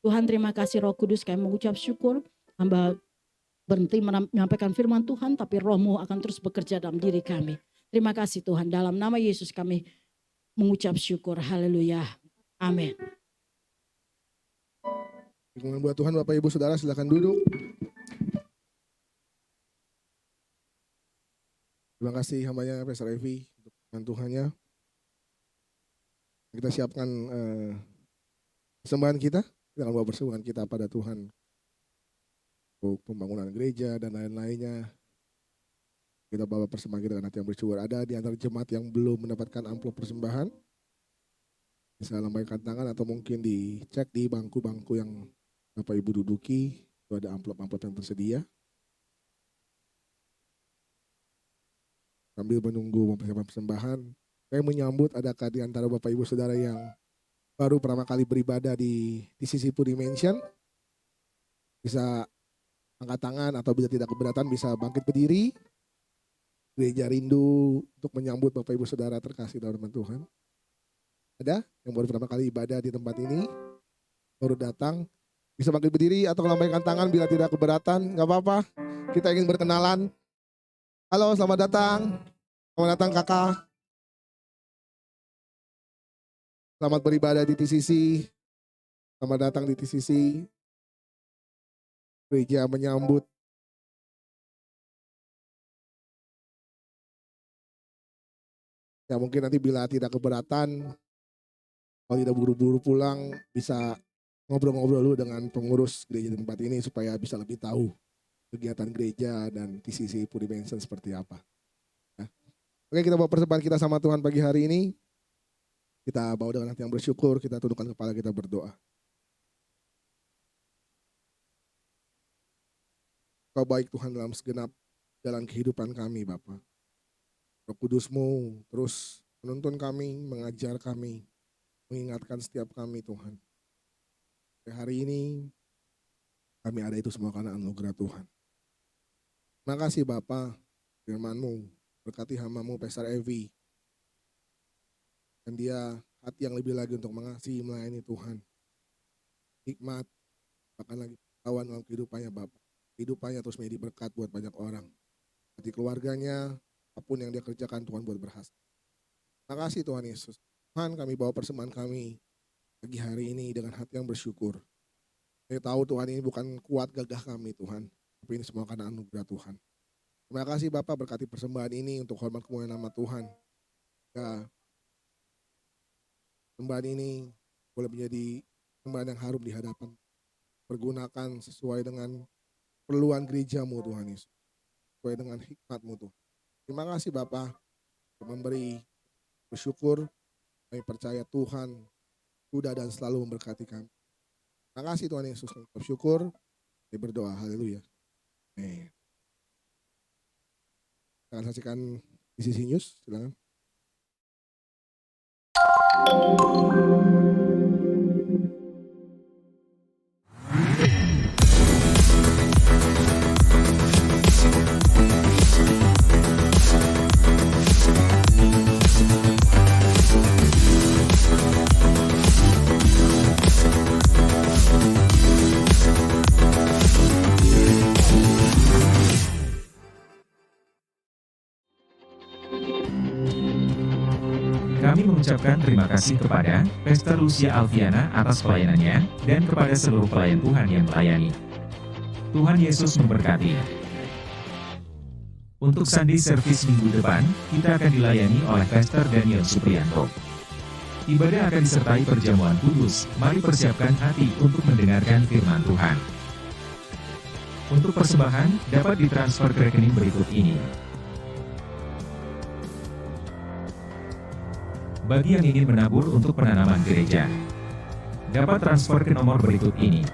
Tuhan terima kasih Roh Kudus kami mengucap syukur. Hamba berhenti menyampaikan firman Tuhan. Tapi Roh-Mu akan terus bekerja dalam diri kami. Terima kasih Tuhan. Dalam nama Yesus kami mengucap syukur. Haleluya. Amin. Dukungan buat Tuhan Bapak Ibu Saudara silakan duduk. Terima kasih hambanya Pastor Evi untuk bantuannya. Kita siapkan persembahan kita. Kita akan bawa persembahan kita pada Tuhan. Untuk pembangunan gereja dan lain-lainnya. Kita bawa persembahan kita dengan hati yang bersyukur. Ada di antara jemaat yang belum mendapatkan amplop persembahan. Bisa lambaikan tangan atau mungkin dicek di bangku-bangku yang Bapak Ibu duduki. Itu ada amplop-amplop yang tersedia. Sambil menunggu mempersiapkan persembahan, saya menyambut adakah di antara Bapak Ibu Saudara yang baru pertama kali beribadah di TCC Puri Dimension. Bisa angkat tangan atau bila tidak keberatan bisa bangkit berdiri. Gereja rindu untuk menyambut Bapak Ibu Saudara terkasih dalam nama Tuhan. Ada yang baru pertama kali ibadah di tempat ini, baru datang, bisa bangkit berdiri atau melambaikan tangan bila tidak keberatan, nggak apa-apa. Kita ingin berkenalan. Halo, selamat datang. Selamat datang kakak. Selamat beribadah di TCC. Selamat datang di TCC. Gereja menyambut. Ya mungkin nanti bila tidak keberatan, kalau tidak buru-buru pulang, bisa ngobrol-ngobrol dulu dengan pengurus gereja di tempat ini supaya bisa lebih tahu kegiatan gereja dan TCC Puri Dimension seperti apa. Ya. Oke, kita bawa persembahan kita sama Tuhan pagi hari ini. Kita bawa dengan hati yang bersyukur, kita tundukkan kepala kita berdoa. Kau baik Tuhan dalam segenap jalan kehidupan kami Bapa. Roh Kudus-Mu terus menuntun kami, mengajar kami, mengingatkan setiap kami Tuhan. Hari ini kami ada itu semua karena anugerah Tuhan. Terima kasih Bapa, firman-Mu, berkati hamba-Mu Pastor Evi. Dan dia hati yang lebih lagi untuk mengasihi melayani Tuhan. Hikmat, bahkan lagi kawan dalam kehidupannya Bapa. Kehidupannya terus menjadi berkat buat banyak orang. Hati keluarganya, apapun yang dia kerjakan Tuhan buat berhasil. Terima kasih Tuhan Yesus. Tuhan kami bawa persembahan kami pagi hari ini dengan hati yang bersyukur. Saya tahu Tuhan ini bukan kuat gagah kami Tuhan. Tapi ini semua karena anugerah Tuhan. Terima kasih Bapak berkati persembahan ini untuk hormat kemuliaan nama Tuhan. Ya, persembahan ini boleh menjadi persembahan yang harum di hadapan. Pergunakan sesuai dengan perluan gereja-Mu Tuhan Yesus. Sesuai dengan hikmat-Mu Tuhan. Terima kasih Bapak memberi bersyukur. Kami percaya Tuhan sudah dan selalu memberkati kami. Terima kasih Tuhan Yesus. Bersyukur. Saya berdoa. Haleluya. Amin. Kita akan saksikan TCC News. Silakan. Kami mengucapkan terima kasih kepada Pastor Lucia Alfiana atas pelayanannya, dan kepada seluruh pelayan Tuhan yang melayani. Tuhan Yesus memberkati. Untuk Sunday Service minggu depan, kita akan dilayani oleh Pastor Daniel Supriyanto. Ibadah akan disertai perjamuan kudus. Mari persiapkan hati untuk mendengarkan firman Tuhan. Untuk persembahan, dapat ditransfer ke rekening berikut ini. Bagi yang ingin menabur untuk penanaman gereja, dapat transfer ke nomor berikut ini.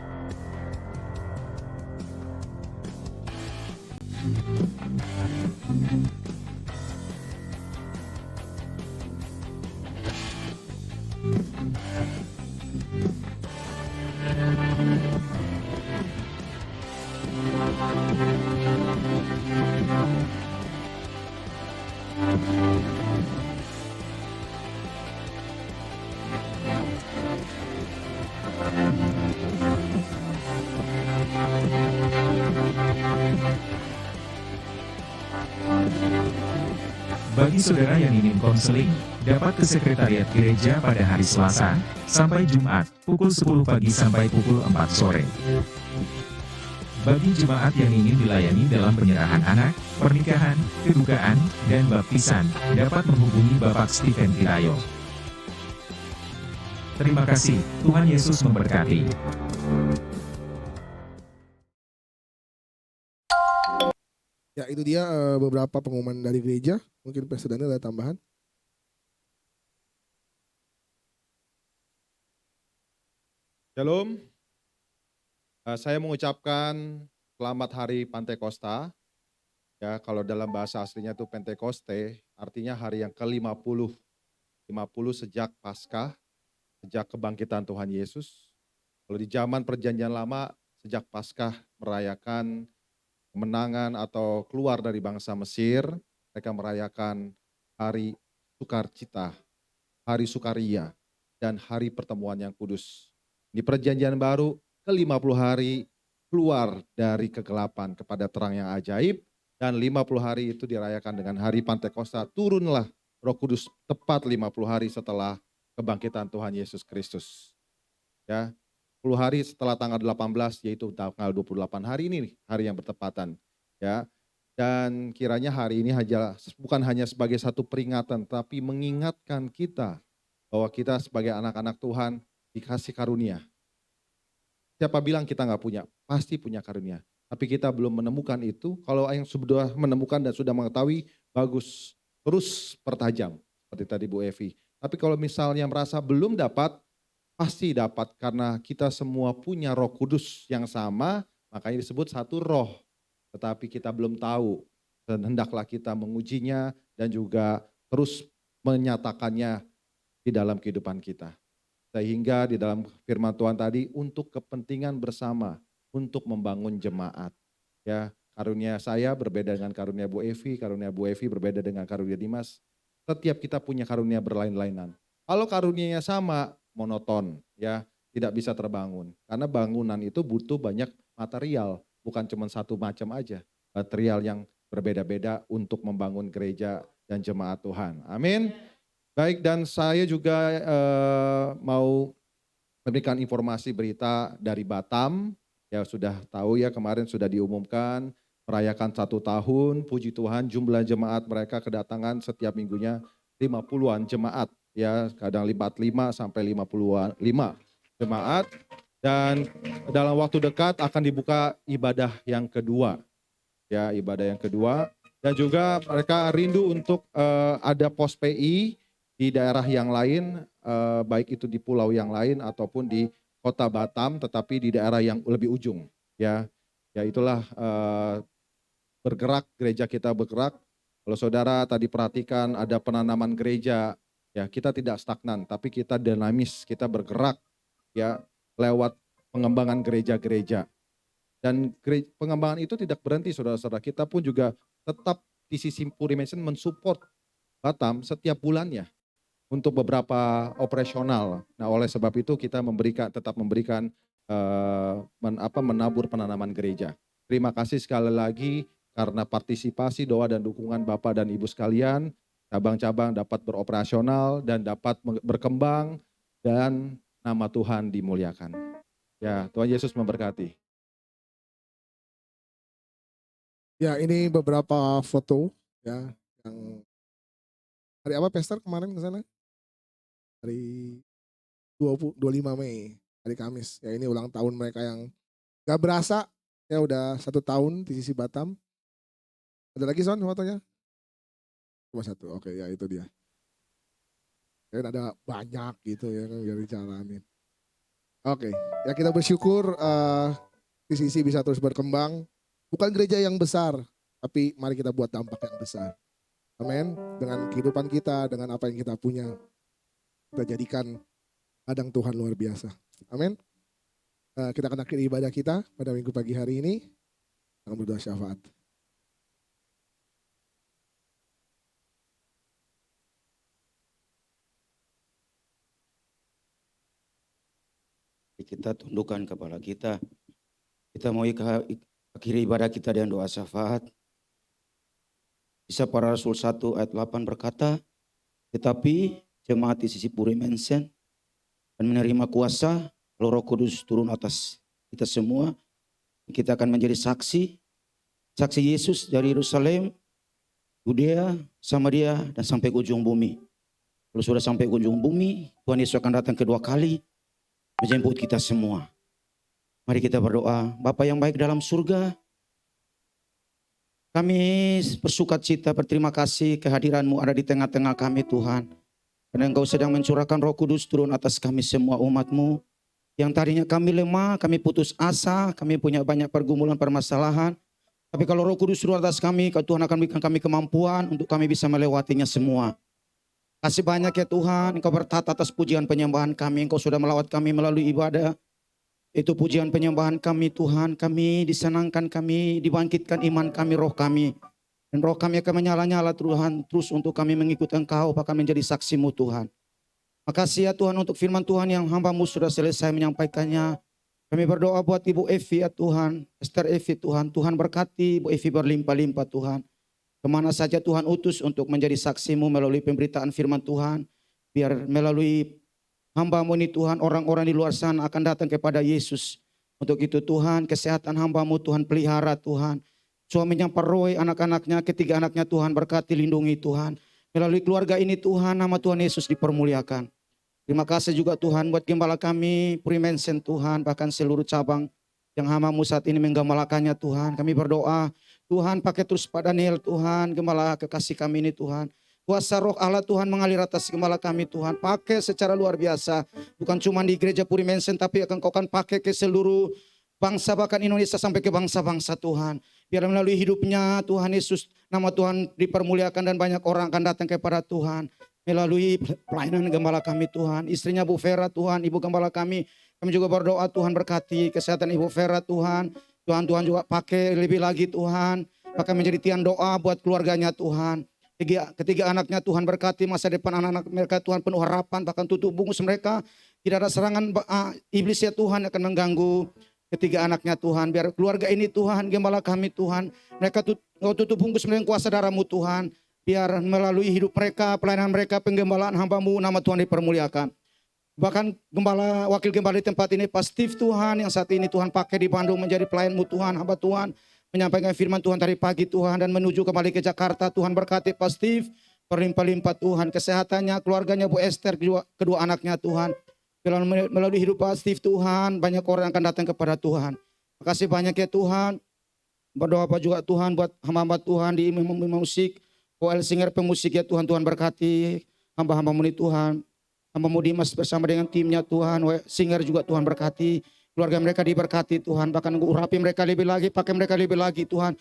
Bagi saudara yang ingin konseling, dapat ke sekretariat gereja pada hari Selasa, sampai Jumat, pukul 10 pagi sampai pukul 4 sore. Bagi jemaat yang ingin dilayani dalam penyerahan anak, pernikahan, kedukaan, dan baptisan, dapat menghubungi Bapak Stephen Kirayo. Terima kasih, Tuhan Yesus memberkati. Ya, itu dia beberapa pengumuman dari gereja. Mungkin Pastor Daniel ada tambahan. Shalom. Saya mengucapkan selamat hari Pantekosta. Ya, kalau dalam bahasa aslinya itu Pentekoste, artinya hari yang ke-50. 50 sejak Paskah, sejak kebangkitan Tuhan Yesus. Kalau di zaman Perjanjian Lama, sejak Paskah merayakan kemenangan atau keluar dari bangsa Mesir, mereka merayakan hari sukacita, hari sukaria, dan hari pertemuan yang kudus. Di Perjanjian Baru, ke-50 hari keluar dari kegelapan kepada terang yang ajaib, dan 50 hari itu dirayakan dengan hari Pantekosta, turunlah Roh Kudus tepat 50 hari setelah kebangkitan Tuhan Yesus Kristus. Ya, 10 hari setelah tanggal 18, yaitu tanggal 28 hari ini, hari yang bertepatan. Ya, dan kiranya hari ini bukan hanya sebagai satu peringatan, tapi mengingatkan kita bahwa kita sebagai anak-anak Tuhan dikasih karunia. Siapa bilang kita nggak punya? Pasti punya karunia. Tapi kita belum menemukan itu. Kalau yang sudah menemukan dan sudah mengetahui, bagus. Terus pertajam, seperti tadi Bu Evi. Tapi kalau misalnya merasa belum dapat, pasti dapat karena kita semua punya Roh Kudus yang sama, makanya disebut satu roh. Tetapi kita belum tahu, dan hendaklah kita mengujinya dan juga terus menyatakannya di dalam kehidupan kita. Sehingga di dalam firman Tuhan tadi untuk kepentingan bersama, untuk membangun jemaat. Ya, karunia saya berbeda dengan karunia Bu Evi berbeda dengan karunia Dimas. Setiap kita punya karunia berlain-lainan. Kalau karunianya sama, monoton, ya tidak bisa terbangun. Karena bangunan itu butuh banyak material. Bukan cuma satu macam aja, material yang berbeda-beda untuk membangun gereja dan jemaat Tuhan. Amin. Baik, dan saya juga mau memberikan informasi berita dari Batam. Ya sudah tahu ya, kemarin sudah diumumkan merayakan 1 tahun, puji Tuhan jumlah jemaat mereka kedatangan setiap minggunya 50-an jemaat. Ya kadang 45 sampai 55 jemaat. Dan dalam waktu dekat akan dibuka ibadah yang kedua. Ya, ibadah yang kedua. Dan juga mereka rindu untuk ada pos PI di daerah yang lain, baik itu di pulau yang lain ataupun di kota Batam, tetapi di daerah yang lebih ujung. Ya, ya itulah bergerak, gereja kita bergerak. Kalau saudara tadi perhatikan ada penanaman gereja, ya kita tidak stagnan, tapi kita dinamis, kita bergerak. Ya, lewat pengembangan gereja-gereja. Dan pengembangan itu tidak berhenti saudara-saudara. Kita pun juga tetap di sisi Puri Mission mensupport Batam setiap bulannya untuk beberapa operasional. Nah oleh sebab itu kita tetap memberikan menabur penanaman gereja. Terima kasih sekali lagi karena partisipasi, doa dan dukungan Bapak dan Ibu sekalian. cabang-cabang dapat beroperasional dan dapat berkembang dan nama Tuhan dimuliakan. Ya, Tuhan Yesus memberkati. Ya, ini beberapa foto ya yang hari apa Pastor kemarin ke sana? Hari 25 Mei, hari Kamis. Ya, ini ulang tahun mereka yang gak berasa ya, udah 1 tahun di sisi Batam. Ada lagi Son fotonya? Cuma 1. Oke, ya itu dia. Dan ada banyak gitu ya kan biar dijalanin. Oke, ya kita bersyukur di sisi bisa terus berkembang. Bukan gereja yang besar, tapi mari kita buat dampak yang besar. Amin. Dengan kehidupan kita, dengan apa yang kita punya, kita jadikan ladang Tuhan luar biasa. Amin. Kita akan akhiri ibadah kita pada minggu pagi hari ini. Akan berdoa syafaat. Kita tundukkan kepala kita. Kita mau akhiri ibadah kita dengan doa syafaat. Kisah Para Rasul 1 ayat 8 berkata, tetapi jemaat di sisi Puri Mensen dan menerima kuasa, Roh Kudus turun atas kita semua. Kita akan menjadi saksi Yesus dari Yerusalem, Yudea, Samaria, dan sampai ke ujung bumi. Kalau sudah sampai ke ujung bumi, Tuhan Yesus akan datang kedua kali menjemput kita semua. Mari kita berdoa. Bapa yang baik dalam surga, kami bersuka cita, berterima kasih kehadiran-Mu ada di tengah-tengah kami Tuhan. Karena Engkau sedang mencurahkan Roh Kudus turun atas kami semua umat-Mu. Yang tadinya kami lemah, kami putus asa, kami punya banyak pergumulan, permasalahan. Tapi kalau Roh Kudus turun atas kami, Tuhan akan berikan kami kemampuan untuk kami bisa melewatinya semua. Kasih banyak ya Tuhan, Engkau bertata atas pujian penyembahan kami. Engkau sudah melawat kami melalui ibadah. Itu pujian penyembahan kami Tuhan. Kami disenangkan, kami dibangkitkan iman kami, roh kami. Dan roh kami akan menyala-nyala Tuhan. Terus untuk kami mengikut Engkau, bahkan menjadi saksi-Mu Tuhan. Makasih ya Tuhan untuk firman Tuhan yang hamba-Mu sudah selesai menyampaikannya. Kami berdoa buat Ibu Evi ya Tuhan. Esther Evi Tuhan. Tuhan berkati Ibu Evi berlimpah-limpah Tuhan. Kemana saja Tuhan utus untuk menjadi saksi-Mu melalui pemberitaan firman Tuhan. Biar melalui hamba-Mu ini Tuhan, orang-orang di luar sana akan datang kepada Yesus. Untuk itu Tuhan, kesehatan hamba-Mu Tuhan pelihara Tuhan. Suaminya Pak Roy, anak-anaknya, ketiga anaknya Tuhan berkati, lindungi Tuhan. Melalui keluarga ini Tuhan, nama Tuhan Yesus dipermuliakan. Terima kasih juga Tuhan buat gembala kami, Puri Mensen Tuhan, bahkan seluruh cabang yang hamba-Mu saat ini menggembalakannya Tuhan. Kami berdoa, Tuhan pakai terus Pak Daniel Tuhan, gembala kekasih kami ini Tuhan. Kuasa roh Allah Tuhan mengalir atas gembala kami Tuhan. Pakai secara luar biasa. Bukan cuma di gereja Puri Mensen, tapi Engkau akan pakai ke seluruh bangsa, bahkan Indonesia sampai ke bangsa-bangsa Tuhan. Biar melalui hidupnya Tuhan Yesus, nama Tuhan dipermuliakan dan banyak orang akan datang kepada Tuhan. Melalui pelayanan gembala kami Tuhan. Istrinya Bu Vera Tuhan, ibu gembala kami. Kami juga berdoa Tuhan berkati kesehatan Ibu Vera Tuhan. Tuhan juga pakai lebih lagi Tuhan. Pakai menjadi tiang doa buat keluarganya Tuhan. Ketiga anaknya Tuhan berkati masa depan anak-anak mereka Tuhan penuh harapan. Bahkan tutup bungkus mereka. Tidak ada serangan iblis ya Tuhan akan mengganggu ketiga anaknya Tuhan. Biar keluarga ini Tuhan, gembala kami Tuhan. Mereka tutup bungkus dengan kuasa darah-Mu Tuhan. Biar melalui hidup mereka, pelayanan mereka, penggembalaan hamba-Mu, nama Tuhan dipermuliakan. Bahkan wakil gembala di tempat ini Pak Steve Tuhan yang saat ini Tuhan pakai di Bandung menjadi pelayan-Mu Tuhan, hamba Tuhan. Menyampaikan firman Tuhan dari pagi Tuhan dan menuju kembali ke Jakarta. Tuhan berkati Pak Steve, berlimpah-limpah Tuhan. Kesehatannya, keluarganya Bu Esther, kedua anaknya Tuhan. Melalui hidup Pak Steve Tuhan, banyak orang yang akan datang kepada Tuhan. Terima kasih banyak ya Tuhan. Berdoa juga Tuhan buat hamba-hamba Tuhan di musik. OL Singer pemusik ya Tuhan, Tuhan berkati hamba-hamba-Mu ini Tuhan. Hamba-Mu Dimas bersama dengan timnya Tuhan, Singer juga Tuhan berkati. Keluarga mereka diberkati Tuhan, bahkan urapi mereka lebih lagi, pakai mereka lebih lagi Tuhan.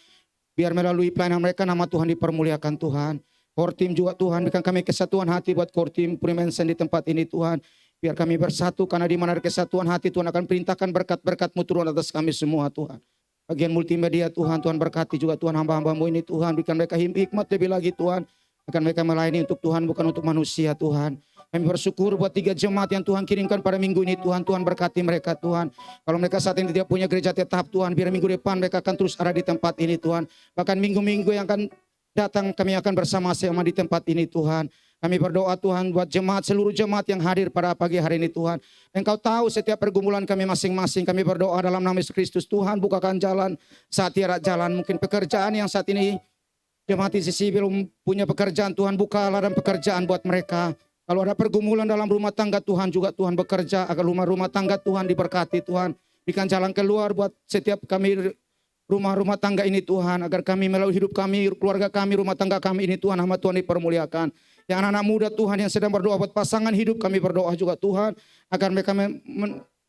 Biar melalui pelayanan mereka nama Tuhan dipermuliakan Tuhan. Core Team juga Tuhan, berikan kami kesatuan hati buat Core Team Puri Mensen di tempat ini Tuhan. Biar kami bersatu karena di mana ada kesatuan hati Tuhan akan perintahkan berkat-berkat-Mu turun atas kami semua Tuhan. Bagian multimedia Tuhan, Tuhan berkati juga Tuhan hamba-hamba-Mu ini Tuhan. Berikan mereka hikmat lebih lagi Tuhan. Akan mereka melayani untuk Tuhan bukan untuk manusia Tuhan. Kami bersyukur buat 3 jemaat yang Tuhan kirimkan pada minggu ini Tuhan. Tuhan berkati mereka Tuhan. Kalau mereka saat ini tidak punya gereja tetap Tuhan. Biar minggu depan mereka akan terus ada di tempat ini Tuhan. Bahkan minggu-minggu yang akan datang kami akan bersama-sama di tempat ini Tuhan. Kami berdoa Tuhan buat jemaat, seluruh jemaat yang hadir pada pagi hari ini Tuhan. Engkau tahu setiap pergumulan kami masing-masing. Kami berdoa dalam nama Yesus Kristus. Tuhan bukakan jalan saat tiada jalan. Mungkin pekerjaan yang saat ini jemaat ICC belum punya pekerjaan. Tuhan buka ladang pekerjaan buat mereka. Kalau ada pergumulan dalam rumah tangga Tuhan juga Tuhan bekerja. Agar rumah tangga Tuhan diberkati Tuhan. Berikan jalan keluar buat setiap kami rumah tangga ini Tuhan. Agar kami melalui hidup kami, keluarga kami, rumah tangga kami ini Tuhan. Nama Tuhan dipermuliakan. Yang anak-anak muda Tuhan yang sedang berdoa buat pasangan hidup, kami berdoa juga Tuhan. Agar mereka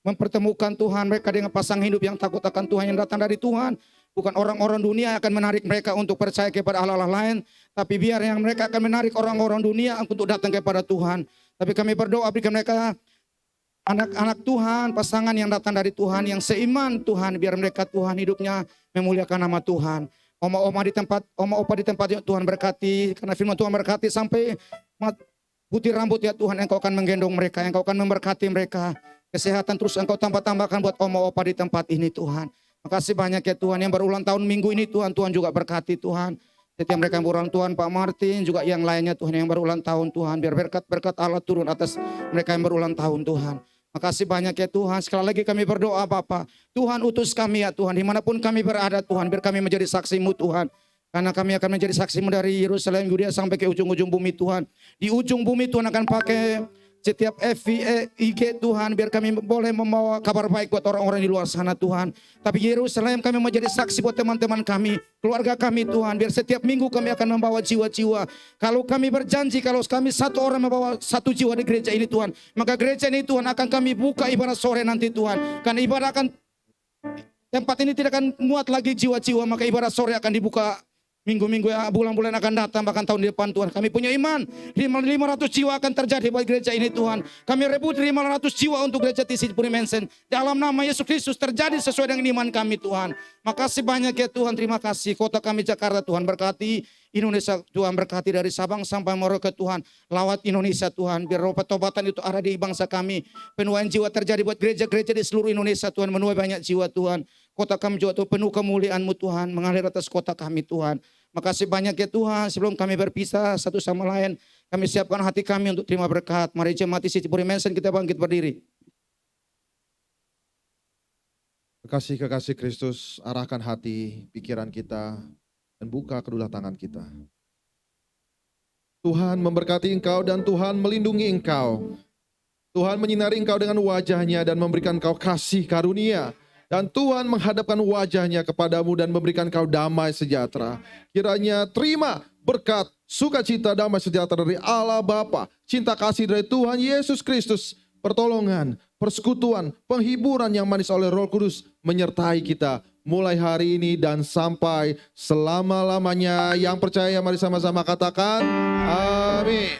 mempertemukan Tuhan mereka dengan pasangan hidup yang takut akan Tuhan, yang datang dari Tuhan. Bukan orang-orang dunia yang akan menarik mereka untuk percaya kepada Allah-Allah lain. Tapi biar yang mereka akan menarik orang-orang dunia untuk datang kepada Tuhan. Tapi kami berdoa berikan mereka anak-anak Tuhan, pasangan yang datang dari Tuhan, yang seiman Tuhan. Biar mereka Tuhan hidupnya memuliakan nama Tuhan. Oma-opa di tempat yang Tuhan berkati. Karena firman Tuhan berkati sampai putih rambut ya Tuhan. Engkau akan menggendong mereka, Engkau akan memberkati mereka. Kesehatan terus Engkau tambahkan buat oma-opa di tempat ini Tuhan. Makasih banyak ya Tuhan yang berulang tahun minggu ini Tuhan. Tuhan juga berkati Tuhan. Setiap mereka yang berulang Tuhan, Pak Martin juga yang lainnya Tuhan yang berulang tahun Tuhan. Biar berkat Allah turun atas mereka yang berulang tahun Tuhan. Makasih banyak ya Tuhan. Sekali lagi kami berdoa Bapa. Tuhan utus kami ya Tuhan. Dimanapun kami berada Tuhan. Biar kami menjadi saksi-Mu Tuhan. Karena kami akan menjadi saksi-Mu dari Yerusalem, Yudea sampai ke ujung-ujung bumi Tuhan. Di ujung bumi Tuhan akan pakai setiap IG Tuhan. Biar kami boleh membawa kabar baik buat orang-orang di luar sana Tuhan. Tapi Yerusalem kami menjadi saksi buat teman-teman kami. Keluarga kami Tuhan. Biar setiap minggu kami akan membawa jiwa-jiwa. Kalau kami berjanji, kalau kami satu orang membawa satu jiwa di gereja ini Tuhan. Maka gereja ini Tuhan akan kami buka ibadah sore nanti Tuhan. Karena ibadah akan, tempat ini tidak akan muat lagi jiwa-jiwa. Maka ibadah sore akan dibuka minggu-minggu ya, bulan-bulan akan datang, bahkan tahun depan Tuhan. Kami punya iman, 500 jiwa akan terjadi buat gereja ini Tuhan. Kami rebut 500 jiwa untuk gereja TC Puri Mensen. Dalam nama Yesus Kristus terjadi sesuai dengan iman kami Tuhan. Makasih banyak ya Tuhan, terima kasih. Kota kami Jakarta Tuhan berkati. Indonesia Tuhan berkati dari Sabang sampai Merauke Tuhan. Lawat Indonesia Tuhan. Biar obat-obatan itu ada di bangsa kami. Penuaian jiwa terjadi buat gereja-gereja di seluruh Indonesia Tuhan. Menuai banyak jiwa Tuhan. Kota kami juga Tuhan penuh kemuliaan-Mu Tuhan. Mengalir atas kota kami Tuhan. Makasih banyak ya Tuhan. Sebelum kami berpisah satu sama lain. Kami siapkan hati kami untuk terima berkat. Mari jemaat TC Puri Mensen kita bangkit berdiri. Kekasih-kekasih Kristus, arahkan hati, pikiran kita, dan buka kedua tangan kita. Tuhan memberkati engkau dan Tuhan melindungi engkau. Tuhan menyinari engkau dengan wajahnya dan memberikan engkau kasih karunia. Dan Tuhan menghadapkan wajahnya kepadamu dan memberikan engkau damai sejahtera. Kiranya terima berkat, sukacita, damai sejahtera dari Allah Bapa, cinta kasih dari Tuhan Yesus Kristus, pertolongan, persekutuan, penghiburan yang manis oleh Roh Kudus menyertai kita mulai hari ini dan sampai selama-lamanya. Yang percaya mari sama-sama katakan amin.